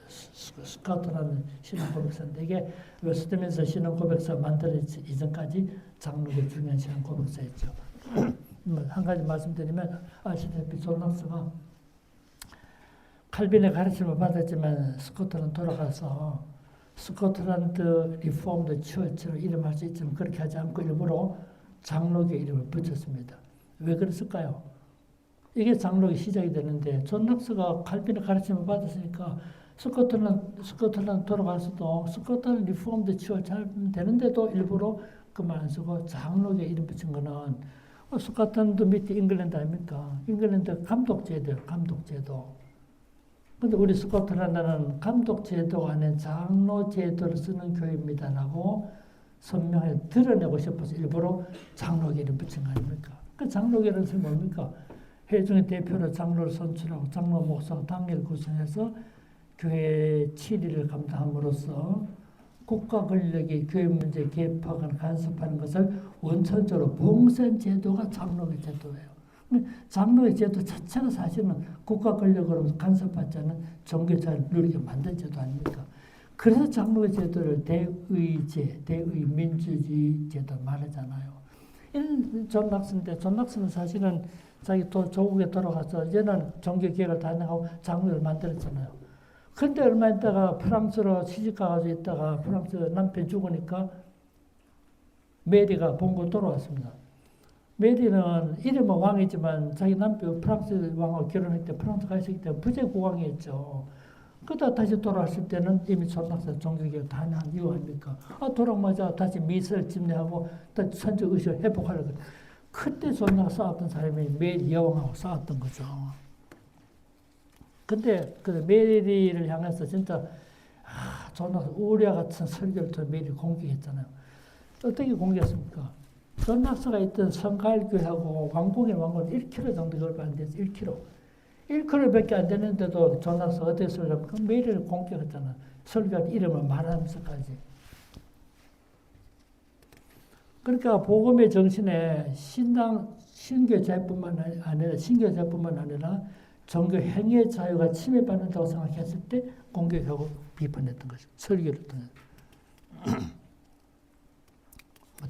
스카우트라는 신흥 고백서인데 이게 웨스트민스터 신흥 고백서 만들어지기 이전까지 장로교 중요한 신흥 고백서였죠. 한 가지 말씀드리면 아시다시피 존 낙스가 칼빈의 가르침을 받았지만 스코틀랜드 돌아가서 스코틀랜드 리폼드 처치로 이름할 수 있지만 그렇게 하지 않고 일부러 장로교 이름을 붙였습니다. 왜 그랬을까요? 이게 장로교 시작이 되는데 존 낙스가 칼빈의 가르침을 받았으니까 스코틀랜드 돌아가서도 스코틀랜드 리폼드 처치 하면 되는데도 일부러 그 말 안 쓰고 장로교 이름 붙인 거는 스코틀랜드 밑에 잉글랜드 아닙니까? 잉글랜드 감독제도예요. 감독제도. 근데 우리 스코틀랜드는 감독제도 안에 장로제도를 쓰는 교회입니다라고 선명하게 드러내고 싶어서 일부러 장로교를 붙인 거 아닙니까? 그 장로교는 뭡니까? 회중의 대표로 장로를 선출하고 장로 목사가 당회를 구성해서 교회 치리를 감당함으로써 국가 권력이 교회 문제 개입하거나 간섭하는 것을 원천적으로 봉쇄한 제도가 장로교 제도예요. 장로의 제도 자체가 사실은 국가 권력으로 간섭하지 않은 종교자를 누리게 만든 제도 아닙니까? 그래서 장로의 제도를 대의제, 대의민주주의 제도 말하잖아요. 이런 존 낙스인데 존 낙스는 사실은 자기 조국에 돌아가서 이제는 종교개혁을 단행하고 장로를 만들었잖아요. 근데 얼마 있다가 프랑스로 시집가가지고 있다가 프랑스 남편 죽으니까 메리가 본국 돌아왔습니다. 메리는 이름은 왕이지만 자기 남편 프랑스 왕하고 결혼할 때 프랑스 가 있었기 때문에 부재국왕이었죠. 그러다 다시 돌아왔을 때는 이미 존 낙스 종교개혁 다 한 이유 아닙니까? 돌아오자마자 다시 미술 집례하고 다시 선적 의식을 회복하려고. 그때 존 낙스 싸웠던 사람이 메리 여왕하고 싸웠던 거죠. 근데 그 메리를 향해서 진짜 존 낙스 우리와 같은 설교를 또 메리 공격했잖아요. 어떻게 공격했습니까? 존 낙스가 있던 성가일교회하고 왕궁의 왕궁은 1km 정도 걸려 안 돼서 1km. 1km밖에 안 되는데도 존 낙스가 어떻게 설교하면 그 메리를 공격했잖아. 설교할 이름을 말하면서까지. 그러니까 복음의 정신에 신교자뿐만 아니라 종교 행위의 자유가 침해받는다고 생각했을 때 공격하고 비판했던 것이죠. 설교를 통해서.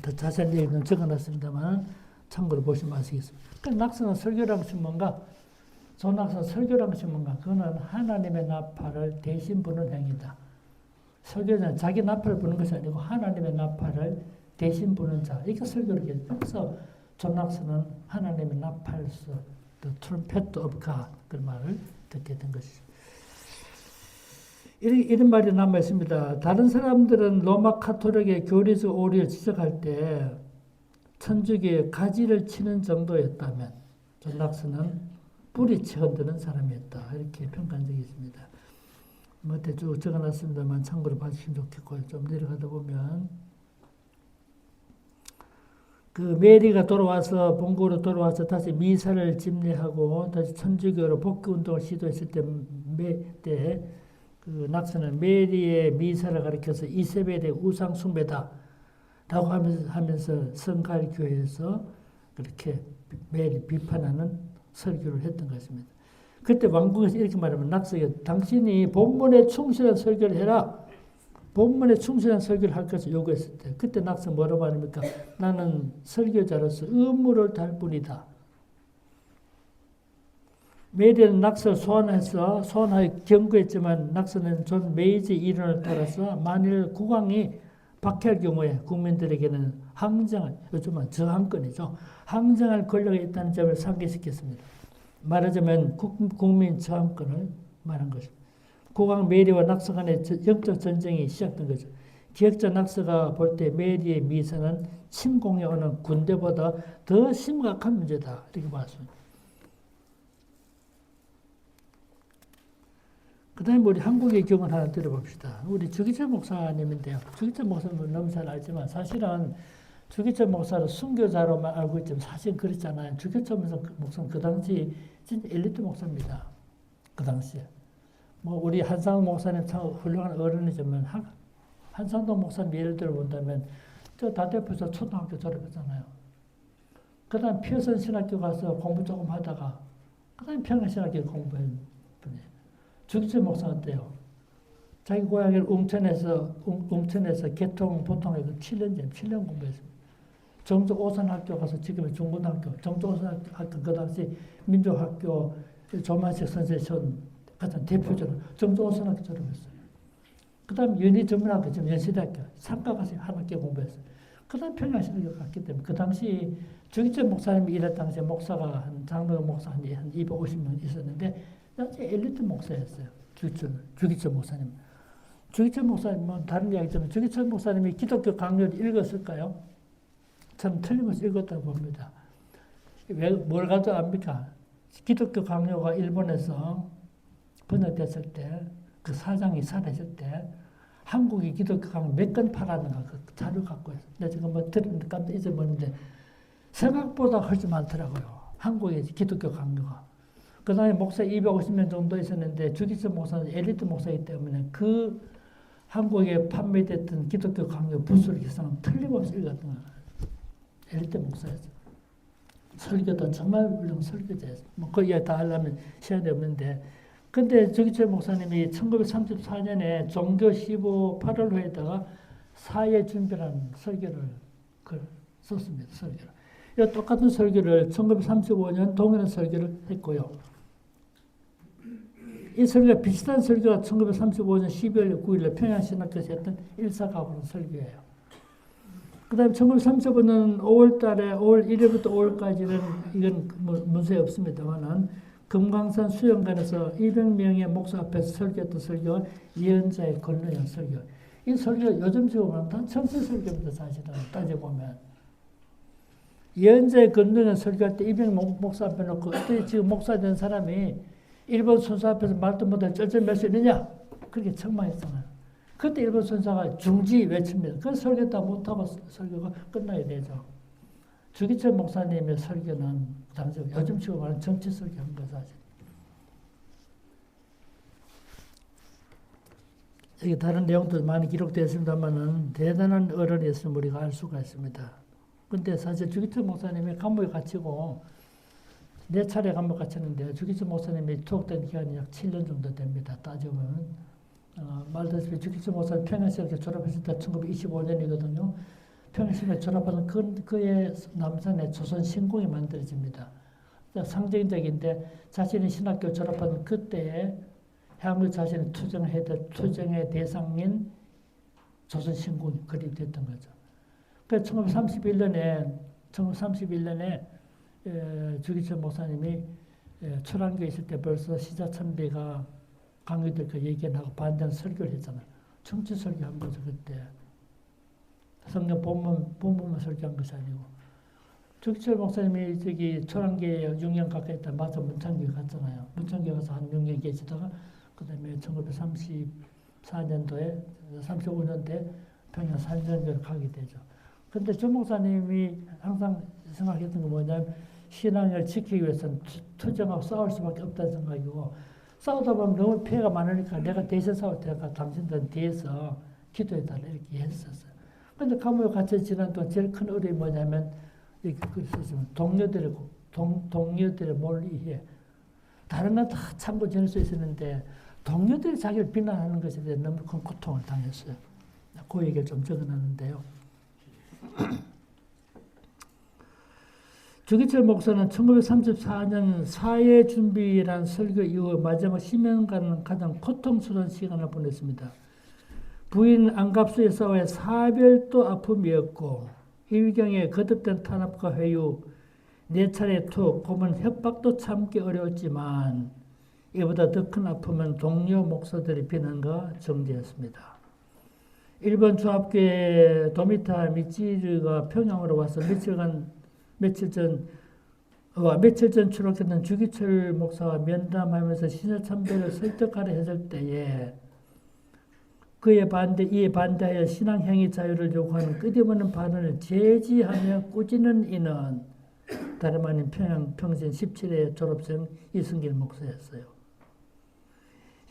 더 자세한 얘기는 적어놨습니다만 참고로 보시면 아시겠습니다. 그러니까 낙스는 설교라는 것이 뭔가? 존 낙스는 설교라는 것이 뭔가? 그거는 하나님의 나팔을 대신 부는 행위다. 설교는 자기 나팔을 부는 것이 아니고 하나님의 나팔을 대신 부는 자. 이게 설교를 해요. 그래서 존 낙스는 하나님의 나팔서, the trumpet of God, 그런 말을 듣게 된 것이죠. 이런 말이 남아 있습니다. 다른 사람들은 로마 카톨릭의 교리적 오류를 지적할 때 천주교의 가지를 치는 정도였다면 존 낙스는 뿌리채 흔드는 사람이었다. 이렇게 평가한 적이 있습니다. 밑에 쭉 적어놨습니다만 참고로 봐주시면 좋겠고요. 좀 내려가다 보면 그 메리가 돌아와서 본국으로 돌아와서 다시 미사를 집례하고 다시 천주교로 복귀 운동을 시도했을 때 그 낙스는 메리의 미사를 가리켜서 이세벨의 우상 숭배다 라고 하면서 성갈교회에서 그렇게 메리 비판하는 설교를 했던 것입니다. 그때 왕궁에서 이렇게 말하면 낙석이 당신이 본문에 충실한 설교를 해라. 본문에 충실한 설교를 할 것을 요구했을 때 그때 낙석 뭐라고 말합니까? 나는 설교자로서 의무를 다할 뿐이다. 메리는 낙서를 소환하여 경고했지만 낙서는 존 메이지 이론을 따라서 만일 국왕이 박해할 경우에 국민들에게는 요즘은 저항권이죠. 항쟁할 권력이 있다는 점을 상기시켰습니다. 말하자면 국민 저항권을 말한 것입니다. 국왕 메리와 낙서 간의 영적 전쟁이 시작된 거죠. 기획자 낙서가 볼 때 메리의 미사는 침공해 오는 군대보다 더 심각한 문제다. 이렇게 봤습니다. 그 다음에 우리 한국의 경우를 하나 들어봅시다. 우리 주기철 목사님인데요. 주기철 목사님은 너무 잘 알지만 사실은 주기철 목사를 순교자로만 알고 있지만 사실 그렇잖아요. 주기철 목사는 그 당시 진짜 엘리트 목사입니다. 그 당시에. 뭐 우리 한상동 목사님 참 훌륭한 어른이지만 한상동 목사님 예를 들어 본다면 저 다대포에서 초등학교 졸업했잖아요. 그 다음 피어선 신학교 가서 공부 조금 하다가 그 다음에 평양신학교 공부한 분이에요. 주기철 목사는 어때요? 자기 고향인 웅천에서 개통, 도통에서 7년 공부했습니다. 정조 오산학교 가서 지금의 중고등학교, 정조 오산학교 그 당시 민족학교 조만식 선생님 같은 대표적으로 정조 오산학교 졸업했어요. 그 다음 연희전문학교, 지금 연세대학교, 상가 가서 한 학기 공부했어요. 그 다음 평양신학교 갔기 때문에 그 당시 주기철 목사님이 일할 당시에 목사가 장로교 목사 한 250명 있었는데 나중에 엘리트 목사였어요. 주기철 목사님. 주기철 목사님은 다른 이야기지만 주기철 목사님이 기독교 강요를 읽었을까요? 참 틀림없이 읽었다고 봅니다. 뭘 가지고 압니까? 기독교 강요가 일본에서 번역됐을 때, 그 사장이 살아있을 때, 한국이 기독교 강요 몇 건 팔았는가 그 자료 갖고 있어요. 내가 지금 뭐 들었는데 깜짝 잊어버렸는데 생각보다 훨씬 많더라고요. 한국의 기독교 강요가. 그 다음에 목사 250명 정도 있었는데 주기철 목사는 엘리트 목사이기 때문에 그 한국에 판매됐던 기독교 강요 부수를 기사는 틀림없이 읽었던 거예요. 엘리트 목사였어요. 설교도 정말 훌륭한 설교자였어요. 뭐 그 이야기 다 하려면 시간이 없는데 근데 주기철 목사님이 1934년에 종교 15 8월호에다가 사회 준비라는 설교를 썼습니다. 설교를. 이 똑같은 설교를 1935년 동일한 설교를 했고요. 이 설교가 비슷한 설교가 1935년 12월 9일에 평양신학교에서 했던 일사가고는 설교예요. 그 다음에 1935년 5월 1일부터 5월까지는 이건 뭐 문제 없습니다만은 금강산 수영관에서 200명의 목사 앞에서 설교했던 설교가 예언자의 권능의 설교. 이 설교가 요즘식으로 보면 다 천세 설교입니다. 사실은 따져보면. 예언자의 권능의 설교할 때 200명 목사 앞에 놓고 어떻게 지금 목사 된 사람이 일본 선수 앞에서 말도 못하고 쩔쩔맬 수 있느냐? 그렇게 책망했잖아요. 그때 일본 선수가 중지 외칩니다. 그 설교 다 못하고 설교가 끝나야 되죠. 주기철 목사님의 설교는 당시 요즘식으로 말하는 정치 설교한 거죠. 사실. 여기 다른 내용도 많이 기록되어 있습니다만은 대단한 어른이었음을 우리가 알 수가 있습니다. 근데 사실 주기철 목사님이 감옥에 갇히고 4차례 감옥 갇혔는데 주기철 목사님이 투옥된 기간이 약 7년 정도 됩니다. 따져보면 말다시피 주기철 목사님 평양신학교 졸업했을 때 1925년이거든요. 평양신학교 졸업하는 그의 남산에 조선신궁이 만들어집니다. 상징적인데 자신이 신학교 졸업한 그때에 향후 자신의 투쟁의 대상인 조선신궁이 그립됐던 거죠. 그래서 1931년에 주기철 목사님이 출안교에 있을 때 벌써 시자천비가 강요될 그 얘기를 하고 반대하는 설교를 했잖아요. 정치 설교한 거죠, 그때. 성경 본문만 설교한 것이 아니고. 주기철 목사님이 저기 출안교에 6년 가까이 있다 마저 문창교에 갔잖아요. 문창교에 가서 한 6년 계시다가 그 다음에 1934년도에 35년도에 평양 산전교를 가게 되죠. 근데 주 목사님이 항상 생각했던 건 뭐냐면 신앙을 지키기 위해서는 투쟁하고 싸울 수밖에 없다는 생각이고 싸우다 보면 너무 피해가 많으니까 내가 대신 싸울 테니까 당신들은 뒤에서 기도해달라 이렇게 했었어요. 근데 감옥에 갇혀 지난 동안 제일 큰 어려움이 뭐냐면 동료들의 동료들의 몰이해. 다른 건 다 참고 지낼 수 있었는데 동료들이 자기를 비난하는 것에 대해 너무 큰 고통을 당했어요. 그 얘기를 좀 적어놨는데요. 주기철 목사는 1934년 사회준비란 설교 이후 마지막 10년간은 가장 고통스러운 시간을 보냈습니다. 부인 안갑수의 싸움에 사별도 아픔이었고 일경의 거듭된 탄압과 회유, 4차례 투, 고문 협박도 참기 어려웠지만 이보다 더 큰 아픔은 동료 목사들의 비난과 정죄였습니다. 일본 조합교회 도미타 미치르가 평양으로 와서 며칠 전 추락했던 주기철 목사와 면담하면서 신사참배를 설득하려 했을 때에 이에 반대하여 신앙행위 자유를 요구하는 끝없는 발언을 제지하며 꾸짖는 이는 다름 아닌 평양 평신 17회 졸업생 이승길 목사였어요.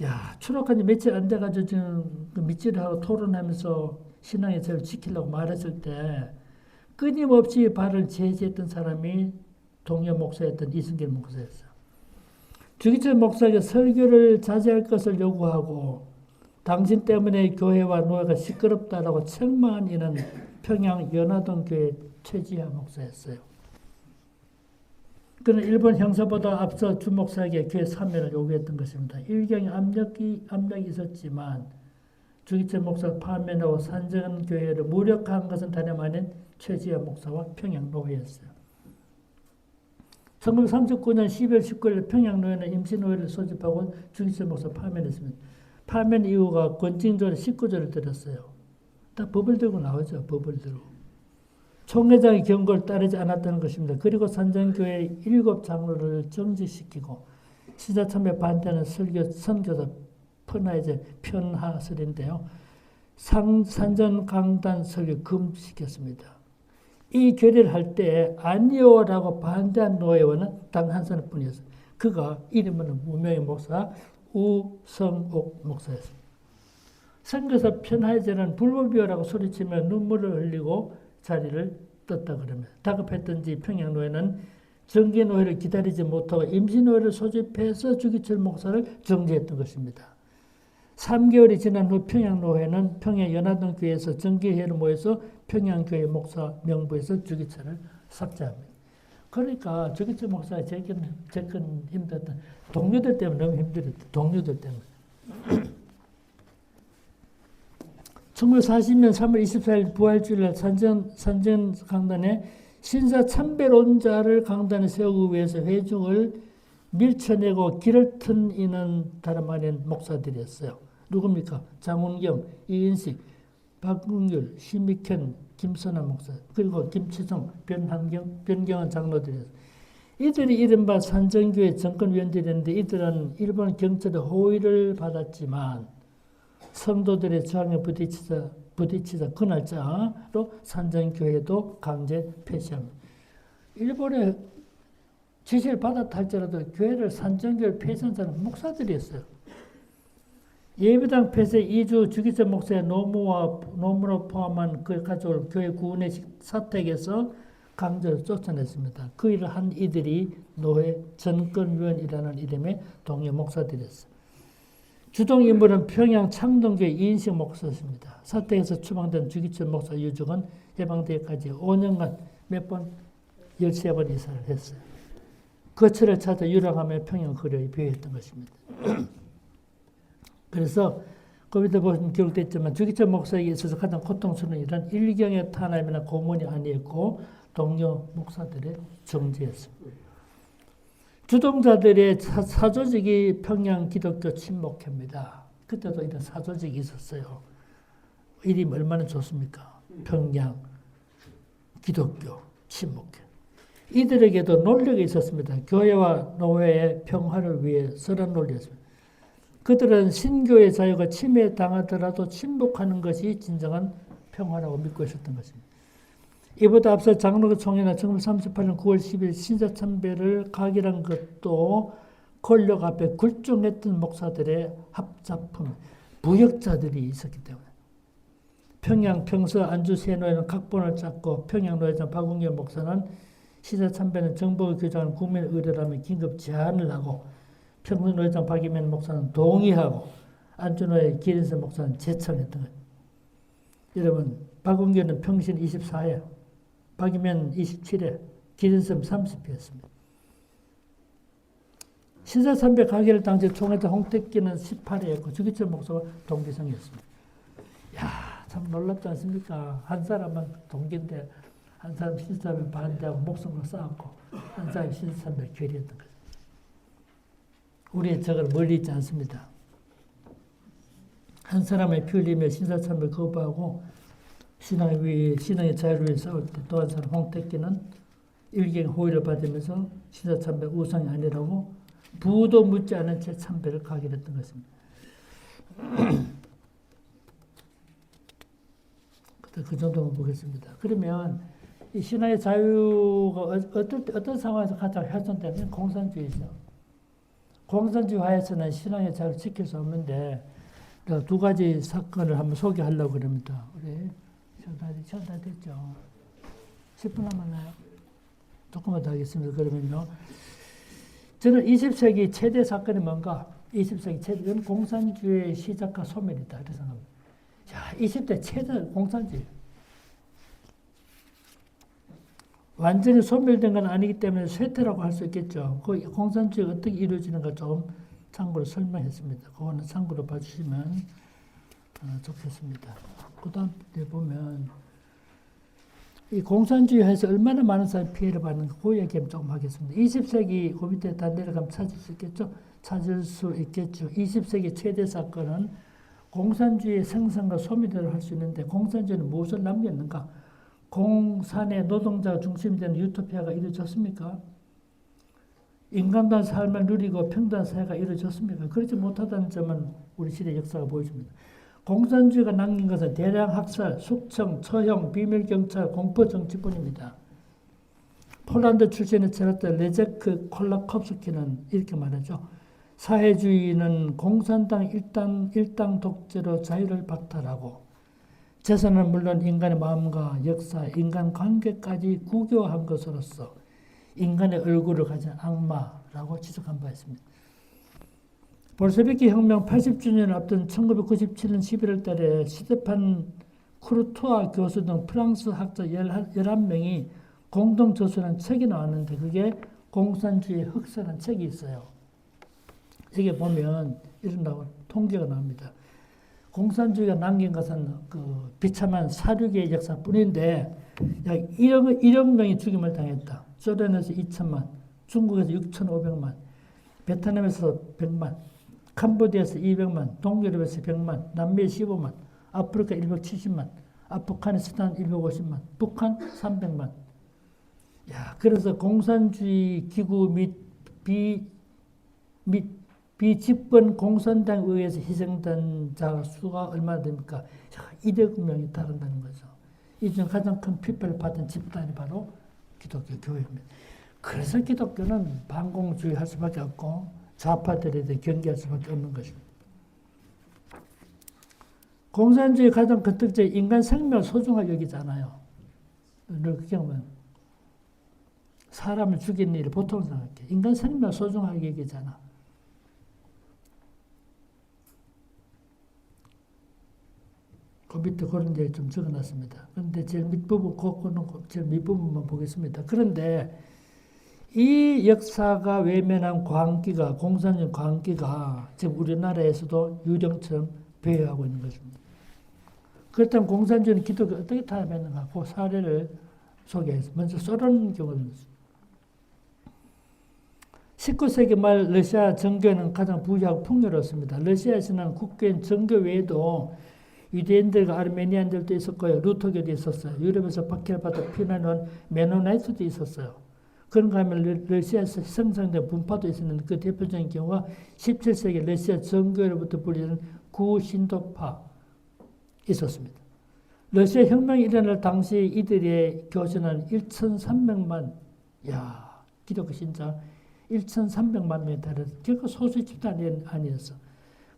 야, 추락한 지 며칠 안 돼가지고 지금 그 밑질하고 토론하면서 신앙의 자유를 지키려고 말했을 때 끊임없이 발을 제지했던 사람이 동료 목사였던 이승길 목사였어요. 주기철 목사에게 설교를 자제할 것을 요구하고 당신 때문에 교회와 노예가 시끄럽다라고 책망한 이는 평양 연화동 교회 최지하 목사였어요. 그는 일본 형사보다 앞서 주 목사에게 교회 참여를 요구했던 것입니다. 일경의 압력이 있었지만 주기철 목사가 파면하고 산전 교회를 무력화한 것은 다름 아닌 최지하 목사와 평양 노회였어요. 1939년 12월 19일 평양 노회는 임시 노회를 소집하고 주기철 목사 파면했습니다. 파면 이후가 권징조를 19조를 들었어요. 딱 법을 들고 나오죠. 법을 들고. 총회장의 경고를 따르지 않았다는 것입니다. 그리고 산전교회 7장로를 정지시키고 신사참배 반대하는 선교사 편하설인데요. 산전강단 설교 금지시켰습니다. 이 결의를 할 때 아니오라고 반대한 노예원은 단 한 사람뿐이었어요. 그가 이름은 무명의 목사 우성옥 목사였습니다. 선교사 편하이제는 불법이라고 소리치며 눈물을 흘리고 자리를 떴다 그럽니다. 다급했던지 평양노회는 정기노회를 기다리지 못하고 임시노회를 소집해서 주기철 목사를 정지했던 것입니다. 3개월이 지난 후 평양노회는 평양 연화동 교회에서 정기회를 모여서 평양교회 목사 명부에서 주기철을 삭제합니다. 그러니까 주기철 목사가 제일 힘들었던 동료들 때문에 너무 힘들었다. 동료들 때문에. 1940년 3월 24일 부활주일날 산전 강단에 신사 참배론자를 강단에 세우기 위해서 회중을 밀쳐내고 길을 튼 이는 다름 아닌 목사들이었어요. 누굽니까? 장훈경, 이인식, 박근규, 심익현, 김선아 목사, 그리고 김치성, 변경환 장로들이었어요. 이들이 이른바 산전교회 정권위원들이었는데 이들은 일본 경찰의 호의를 받았지만 성도들의 저항에 부딪히자 그날짜로 산전교회도 강제 폐쇄합니다. 일본의 지시를 받았다 할지라도 교회를 산전교회를 폐쇄한 사람은 목사들이었어요. 예배당 폐쇄 2주 주기철 목사의 노무로 포함한 그 가족을 교회 구은회식 사택에서 강제로 쫓아냈습니다. 그 일을 한 이들이 노회 전권위원이라는 이름의 동료 목사들이었어요. 주동인물은 평양 창동교회 이인식 목사였습니다. 사택에서 추방된 주기철 목사 유족은 해방되기까지 5년간 몇 번 13번 이사를 했어요. 거처를 찾아 유랑하며 평양 거리에 비유했던 것입니다. 그래서 거기다 보시면 기록됐지만 주기철 목사에게 있어서 가장 고통스러운 일은 일경의 탄압이나 고문이 아니었고 동료 목사들의 정죄였습니다. 주동자들의 사조직이 평양 기독교 친목회입니다. 그때도 이런 사조직이 있었어요. 이름이 얼마나 좋습니까? 평양 기독교 친목회. 이들에게도 논리가 있었습니다. 교회와 노회의 평화를 위해 서른 논리였습니다. 그들은 신교의 자유가 침해당하더라도 침묵하는 것이 진정한 평화라고 믿고 있었던 것입니다. 이보다 앞서 장로교 총회나 1938년 9월 10일 신사참배를 각이란 것도 권력 앞에 굴중했던 목사들의 합작품, 부역자들이 있었기 때문에 평양 평서 안주 세노회는 각본을 짰고 평양노회장 박웅현 목사는 시사참배는 정부가 규정한 국민 의례라면 긴급 제한을 하고 평균 의장 박이면 목사는 동의하고 안준호의 기린선 목사는 제청했던 거예요. 여러분 박은규는 평신 24회, 박이면 27회, 기린선 30회였습니다. 시사참배 가기를 당시 총회장 홍택기는 18회였고 주기철 목사가 동기성이었습니다. 야, 참 놀랍지 않습니까? 한 사람은 동기인데 한 사람 시사참배 반대하고 목숨을 쌓았고 한 사람 시사참배 결의했던 거죠. 우리의 적을 멀리 있지 않습니다. 한 사람의 피 흘리며 신사참배 거부하고 신앙의 자유를 위해 싸울 때 또 한 사람 홍택기는 일경 호의를 받으면서 신사참배 우상이 아니라고 부도 묻지 않은 채 참배를 가기로 했던 것입니다. 그 정도만 보겠습니다. 그러면 이 신앙의 자유가 어떤 상황에서 가장 훼손되면 공산주의죠. 공산주의 하에서는 신앙의 자유를 지킬 수 없는데 두 가지 사건을 한번 소개하려고 합니다. 우리 시간 다 됐죠? 10분 남았나요? 조금만 더 하겠습니다. 그러면요. 저는 20세기 최대 사건이 뭔가? 20세기 최대는 공산주의의 시작과 소멸이다. 이렇게 생각합니다. 자, 20대 최대 공산주의. 완전히 소멸된 건 아니기 때문에 쇠퇴라고 할 수 있겠죠. 그 공산주의가 어떻게 이루어지는가 좀 참고로 설명했습니다. 그거는 참고로 봐주시면 좋겠습니다. 그 다음에 보면 이 공산주의에서 얼마나 많은 사람이 피해를 받는가 그 얘기 좀 하겠습니다. 20세기 그 밑에 다 내려가면 찾을 수 있겠죠? 20세기 최대 사건은 공산주의의 생산과 소멸을 할 수 있는데 공산주의는 무엇을 남겼는가? 공산의 노동자가 중심이 되는 유토피아가 이루어졌습니까? 인간다운 삶을 누리고 평등한 사회가 이루어졌습니까? 그렇지 못하다는 점은 우리 시대 역사가 보여줍니다. 공산주의가 남긴 것은 대량 학살, 숙청, 처형, 비밀경찰, 공포정치뿐입니다. 폴란드 출신의 철학자 레제크 콜라콥스키는 이렇게 말하죠. 사회주의는 공산당 일당 독재로 자유를 박탈하고 재산은 물론 인간의 마음과 역사, 인간관계까지 국유화한 것으로서 인간의 얼굴을 가진 악마라고 지적한 바 있습니다. 볼셰비키 혁명 80주년을 앞둔 1997년 11월 달에 스테판 쿠르투아 교수 등 프랑스 학자 11명이 공동 저술한 책이 나왔는데 그게 공산주의 흑서라는 책이 있어요. 여기 보면 이런 통계가 나옵니다. 공산주의가 남긴 것은 그 비참한 사륙의 역사뿐인데 약 1억 명이 죽임을 당했다. 소련에서 2천만, 중국에서 6,500만, 베트남에서 100만, 캄보디아에서 200만, 동유럽에서 100만, 남미에 15만, 아프리카 170만, 아프가니스탄 150만, 북한 300만. 야, 그래서 공산주의 기구 및 비집권 공산당에 의해서 희생된 자 수가 얼마나 됩니까? 200억 명이 다른다는 거죠. 이 중 가장 큰 피해를 받은 집단이 바로 기독교 교회입니다. 그래서 기독교는 반공주의 할 수밖에 없고 좌파들에 대해 경계할 수밖에 없는 것입니다. 공산주의 가장 큰 특징이 인간 생명을 소중하게 여기잖아요. 그렇게 보면 사람을 죽이는 일을 보통 생각해. 인간 생명을 소중하게 여기잖아. 그 밑에 그런 데 좀 적어놨습니다. 그런데 제일 밑부분만 보겠습니다. 그런데 이 역사가 외면한 광기가, 공산주의 광기가 지금 우리나라에서도 유령처럼 배회하고 있는 것입니다. 그렇다면 공산주의는 기독교 어떻게 타협했는가? 그 사례를 소개해서 먼저 소련 경우입니다. 19세기 말 러시아 정교회는 가장 부유하고 풍요로웠습니다. 러시아에서는 국교인 정교 외에도 유대인들과 아르메니안들도 있었고요. 루터교도 있었어요. 유럽에서 박해를 받아 피난온 메노나이트도 있었어요. 그런가 하면 러시아에서 생성된 분파도 있었는데 그 대표적인 경우가 17세기 러시아 정교회로부터 불리는 구신도파 있었습니다. 러시아 혁명이 일어날 당시 이들의 교신은 1,300만, 기독교 신자 1,300만 명에 달해서 결코 소수 집단이 아니었어.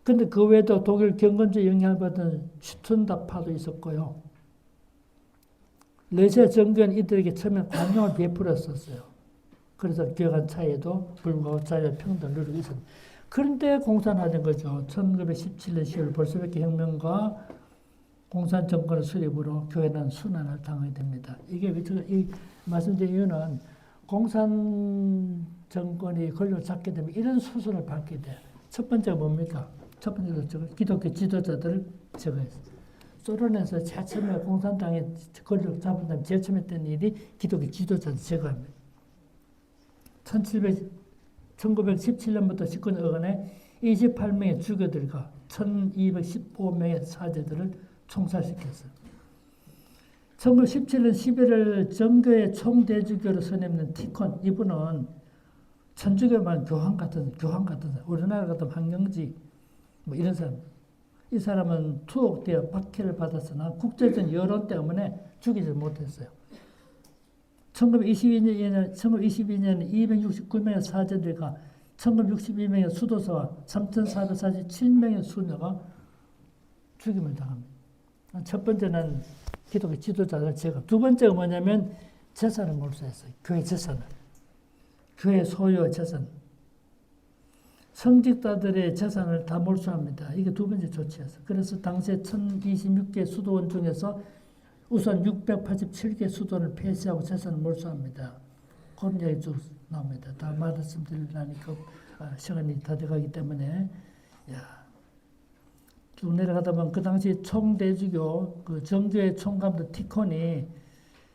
그런데 그 외에도 독일 경건주의 영향을 받은 슈툰다파도 있었고요. 러시아 정부는 이들에게 처음에 관용을 베풀었었어요. 그래서 기억한 차이에도 불구하고 자유평등을 누리고 있었습니다. 그런데 공산화된 거죠. 1917년 10월 볼셰비키 혁명과 공산 정권의 수립으로 교회는 순환을 당하게 됩니다. 이게 이 말씀드린 이유는 공산 정권이 권력을 잡게 되면 이런 수순을 밟게 돼요. 첫 번째가 뭡니까? 첫 번째로 기독교 지도자들을 제거했어요. 소련에서 제일 처음에 공산당이 권력을 잡은 다음에 제일 처음에 했던 일이 기독교 지도자들 제거합니다. 1917년부터 19년간에 28명의 주교들과 1215명의 사제들을 총살시켰어요. 1917년 11월 정교의 총대주교로 선임된 티콘, 이분은 천주교만 교황 같은 사람, 우리나라 같은 황경지 뭐 이런 사람. 이 사람은 투옥되어 박해를 받았으나 국제적 여론 때문에 죽이지 못했어요. 1922년 269명의 사제들과 1962명의 수도사와 3,447명의 수녀가 죽임을 당합니다. 첫 번째는 기독교 지도자들 제거. 두 번째가 뭐냐면 재산을 몰수했어요. 교회 재산을. 교회 소유의 재산. 성직자들의 재산을 다 몰수합니다. 이게 두 번째 조치였어요. 그래서 당시에 1026개 수도원 중에서 우선 687개 수도를 폐쇄하고 재산을 몰수합니다. 그런 이야기 쭉 나옵니다. 다 말씀드리려니까 시간이 다 돼가기 때문에 쭉 내려가다 보면 그 당시 총대주교 그 정교의 총감독 티콘이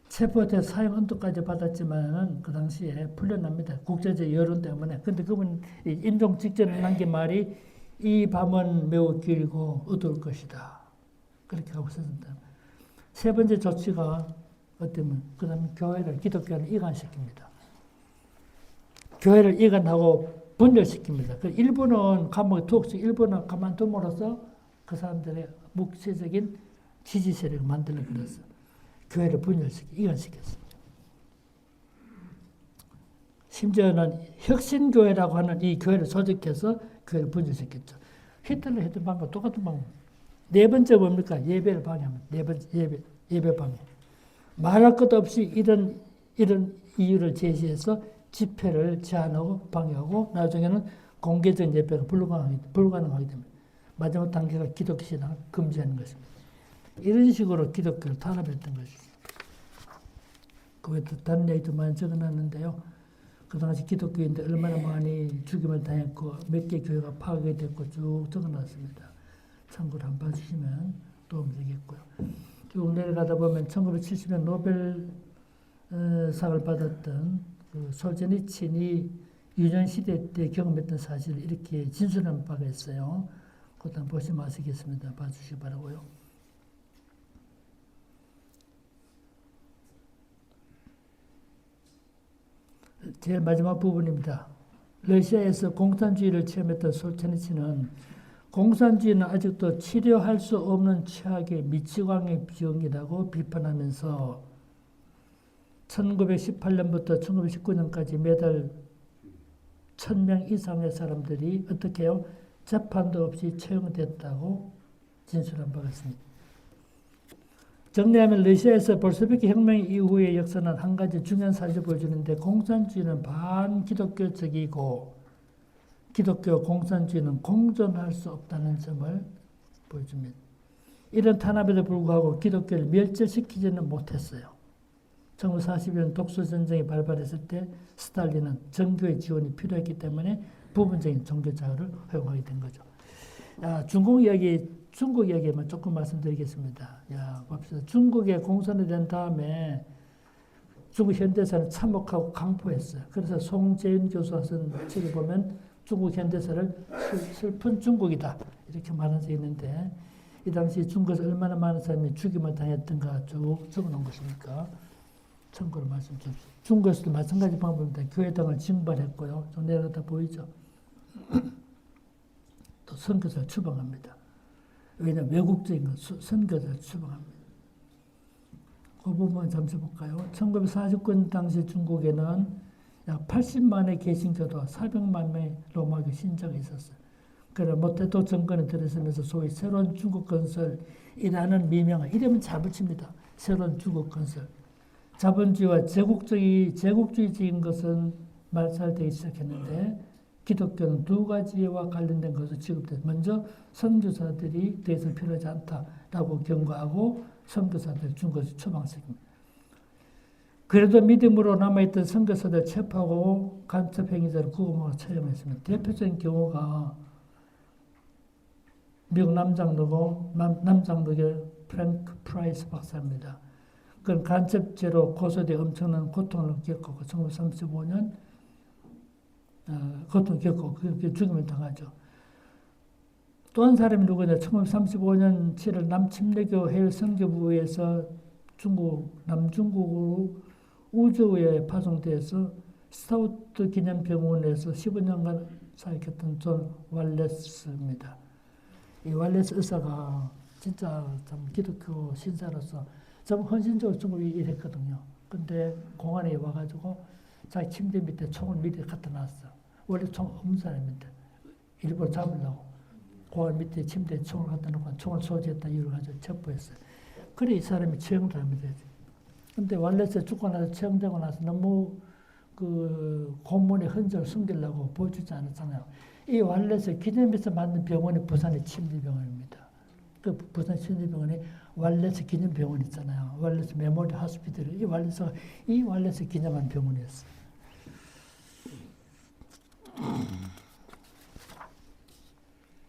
체포돼 사형 언도까지 받았지만은 그 당시에 풀려납니다. 국제적 여론 때문에. 근데 그분 임종 직전에 남긴 말이 이 밤은 매우 길고 어두울 것이다. 그렇게 하고 있었습니다. 세 번째 조치가 어때면 그 다음에 교회를 기독교를 이관시킵니다. 교회를 이관하고 분열시킵니다. 그 일부는 감옥에 투옥시키고 일부는 가만둠으로써 그 사람들의 묵시적인 지지 세력을 만들어버렸어요. 교회를 분열시키고 이관시켰습니다. 심지어는 혁신교회라고 하는 이 교회를 조직해서 교회를 분열시켰죠. 히틀러 했던 방법 똑같은 방법. 네 번째 뭡니까? 예배를 방해합니다. 네 번째 예배 방해. 말할 것 없이 이런 이유를 제시해서 집회를 제한하고 방해하고 나중에는 공개적인 예배가 불가능하게 됩니다. 마지막 단계가 기독교 신앙을 금지하는 것입니다. 이런 식으로 기독교를 탄압했던 것입니다. 그 외에 다른 얘기도 많이 적어놨는데요. 그 당시 기독교인들 얼마나 많이 죽임을 당했고 몇 개 교회가 파괴됐고 쭉 적어놨습니다. 참고로 한번 봐주시면 도움이 되겠고요. 쭉 내려가다 보면 1970년 노벨상을 받았던 그 솔제니친이 유년시대 때 경험했던 사실을 이렇게 진술한 바가 있어요. 그것 한번 보시면 아시겠습니다. 봐주시기 바라고요. 제일 마지막 부분입니다. 러시아에서 공산주의를 체험했던 솔제니친은 공산주의는 아직도 치료할 수 없는 최악의 미치광이 병이라고 비판하면서 1918년부터 1919년까지 매달 1000명 이상의 사람들이 어떻게 해요? 재판도 없이 처형됐다고 진술한 바가 있습니다. 정리하면 러시아에서 볼셰비키 혁명 이후의 역사는 한 가지 중요한 사실을 보여주는데 공산주의는 반기독교적이고 기독교 공산주의는 공존할 수 없다는 점을 보여줍니다. 이런 탄압에도 불구하고 기독교를 멸절시키지는 못했어요. 1940년 독소전쟁이 발발했을 때 스탈린은 정교의 지원이 필요했기 때문에 부분적인 종교자유를 허용하게 된 거죠. 중국 이야기만 조금 말씀드리겠습니다. 봅시다. 중국에 공산이 된 다음에 중국 현대사를 참혹하고 강포했어요. 그래서 송재윤 교수가 쓴 책을 보면 중국 현대사를 슬픈 중국이다 이렇게 말한 적이 있는데 이 당시 중국에서 얼마나 많은 사람이 죽임을 당했던가 쭉 적어놓은 것이니까 참고로 말씀드립니다. 중국에서도 마찬가지 방법입니다. 교회당을 징발했고요. 좀 내려다 보이죠? 또 선교사를 추방합니다. 왜냐하면 외국적인 선교사를 추방합니다. 그 부분 잠시 볼까요? 1949년 당시 중국에는 약 80만의 개신교도 400만 명의 로마교 신자가 있었어요. 그래서 모태도 정권에 들어서면서 소위 새로운 중국 건설이라는 미명을 이름은 잘 붙입니다. 새로운 중국 건설. 자본주의와 제국주의적인 것은 말살되기 시작했는데 기독교는 두 가지와 관련된 것을 취급돼서 먼저 선교사들이 더 이상 필요하지 않다라고 경고하고 선교사들 준 것이 초방식입니다. 그래도 믿음으로 남아있던 선교사들 체포하고 간첩 행위자를 구금하고 처형했습니다. 대표적인 경우가 미국 남장로의 프랭크 프라이스 박사입니다. 그건 간첩죄로 고소돼 엄청난 고통을 겪었고 1935년 고통을 겪고 죽음을 당하죠. 또 한 사람이 누구냐? 1935년 7월 남침례교 해외 선교부에서 남중국으로 우주에 파송돼서 스타우트 기념병원에서 15년간 사역했던 존 왈레스입니다. 이 왈레스 의사가 진짜 참 기독교 신사로서 좀 헌신적으로 중국에 일했거든요. 근데 공안에 와가지고 자기 침대 밑에 총을 밑에 갖다 놨어. 원래 총 없는 사람인데 일부러 잡으려고 공안 밑에 침대에 총을 갖다 놓고 총을 소지했다 이유를 가지고 체포했어요. 그래 이 사람이 처형당하면 되지. 근데 왈레스 죽고 나서 처형되고 나서 너무 그 고문의 흔적을 숨기려고 보여주지 않았잖아요. 이 왈레스 기념해서 만든 병원이 부산의 침대병원입니다. 그 부산 침대병원에 왈레스 기념병원 있잖아요. 왈레스 메모리얼 하스피털. 이 왈레스 기념한 병원이었어요.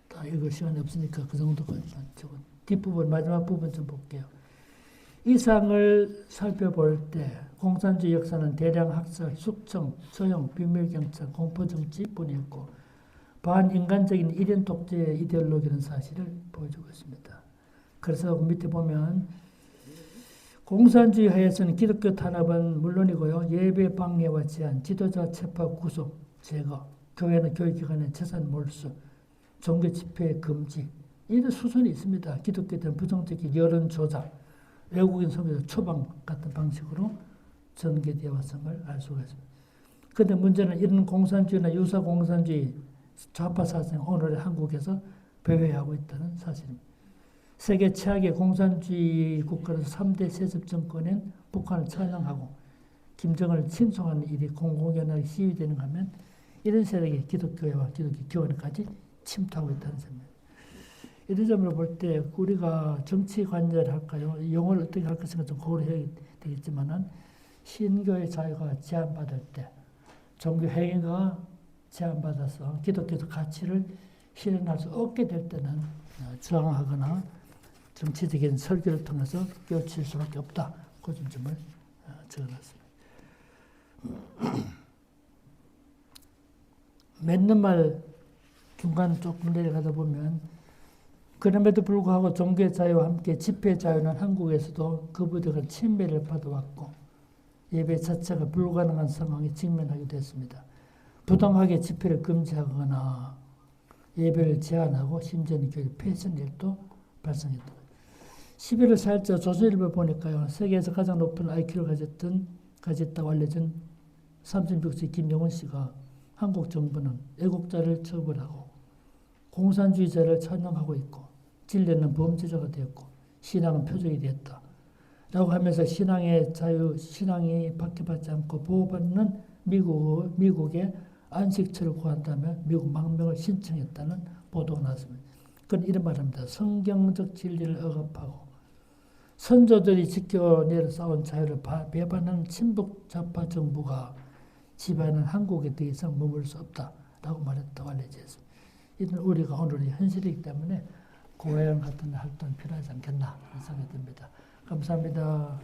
다 읽을 시간이 없으니까 그 정도까지만 적은 뒷부분 마지막 부분 좀 볼게요. 이 사항을 살펴볼 때 공산주의 역사는 대량 학살, 숙청, 처형, 비밀경찰, 공포정치뿐이었고 반인간적인 일연 독재의 이데올로기라는 사실을 보여주고 있습니다. 그래서 밑에 보면 공산주의 하에서는 기독교 탄압은 물론이고요. 예배 방해와 제한, 지도자 체포, 구속, 제거, 교회나 교육기관의 재산 몰수, 종교 집회 금지 이런 수순이 있습니다. 기독교에 대한 부정적인 여론 조작, 외국인 선교사 초방 같은 방식으로 전개되어 왔은 걸 알 수가 있습니다. 그런데 문제는 이런 공산주의나 유사 공산주의 좌파 사상 오늘의 한국에서 배회하고 있다는 사실입니다. 세계 최악의 공산주의 국가로서 3대 세습 정권인 북한을 찬양하고 김정은을 칭송하는 일이 공공연하게 시위되는가 하면 이런 세력이 기독교회와 기독교 교회까지 침투하고 있다는 점입니다. 이런 점을 볼 때 우리가 정치 관여를 할까요? 영어를 어떻게 할 것인가 좀 고려해야 되겠지만은 신교의 자유가 제한받을 때 종교 행위가 제한받아서 기독교적 가치를 실현할 수 없게 될 때는 저항하거나 정치적인 설교를 통해서 깨우칠 수밖에 없다. 그 점을 적어놨습니다. 맺는 말 중간 조금 내려가다 보면 그럼에도 불구하고 종교 자유와 함께 집회 자유는 한국에서도 거부되고 침해를 받아왔고 예배 자체가 불가능한 상황에 직면하게 됐습니다. 부당하게 집회를 금지하거나 예배를 제한하고 심지어는 교회 폐쇄 일도 발생했다. 11월 4일자 조선일보 보니까요. 세계에서 가장 높은 IQ를 가졌다고 알려진 36세 김영훈 씨가 한국 정부는 애국자를 처벌하고 공산주의자를 찬양하고 있고 진리는 범죄자가 되었고 신앙은 표적이 되었다. 라고 하면서 신앙의 자유, 신앙이 박해받지 않고 보호받는 미국의 안식처를 구한다며 미국 망명을 신청했다는 보도가 나왔습니다. 그건 이런 말입니다. 성경적 진리를 억압하고 선조들이 지켜내려 싸운 자유를 배반하는 친북 좌파 정부가 지배하는 한국에 더 이상 머물 수 없다라고 말했다고 알려져 있습니다. 이는 우리가 오늘의 현실이기 때문에 고해양 같은 활동이 필요하지 않겠나 생각이 듭니다. 감사합니다.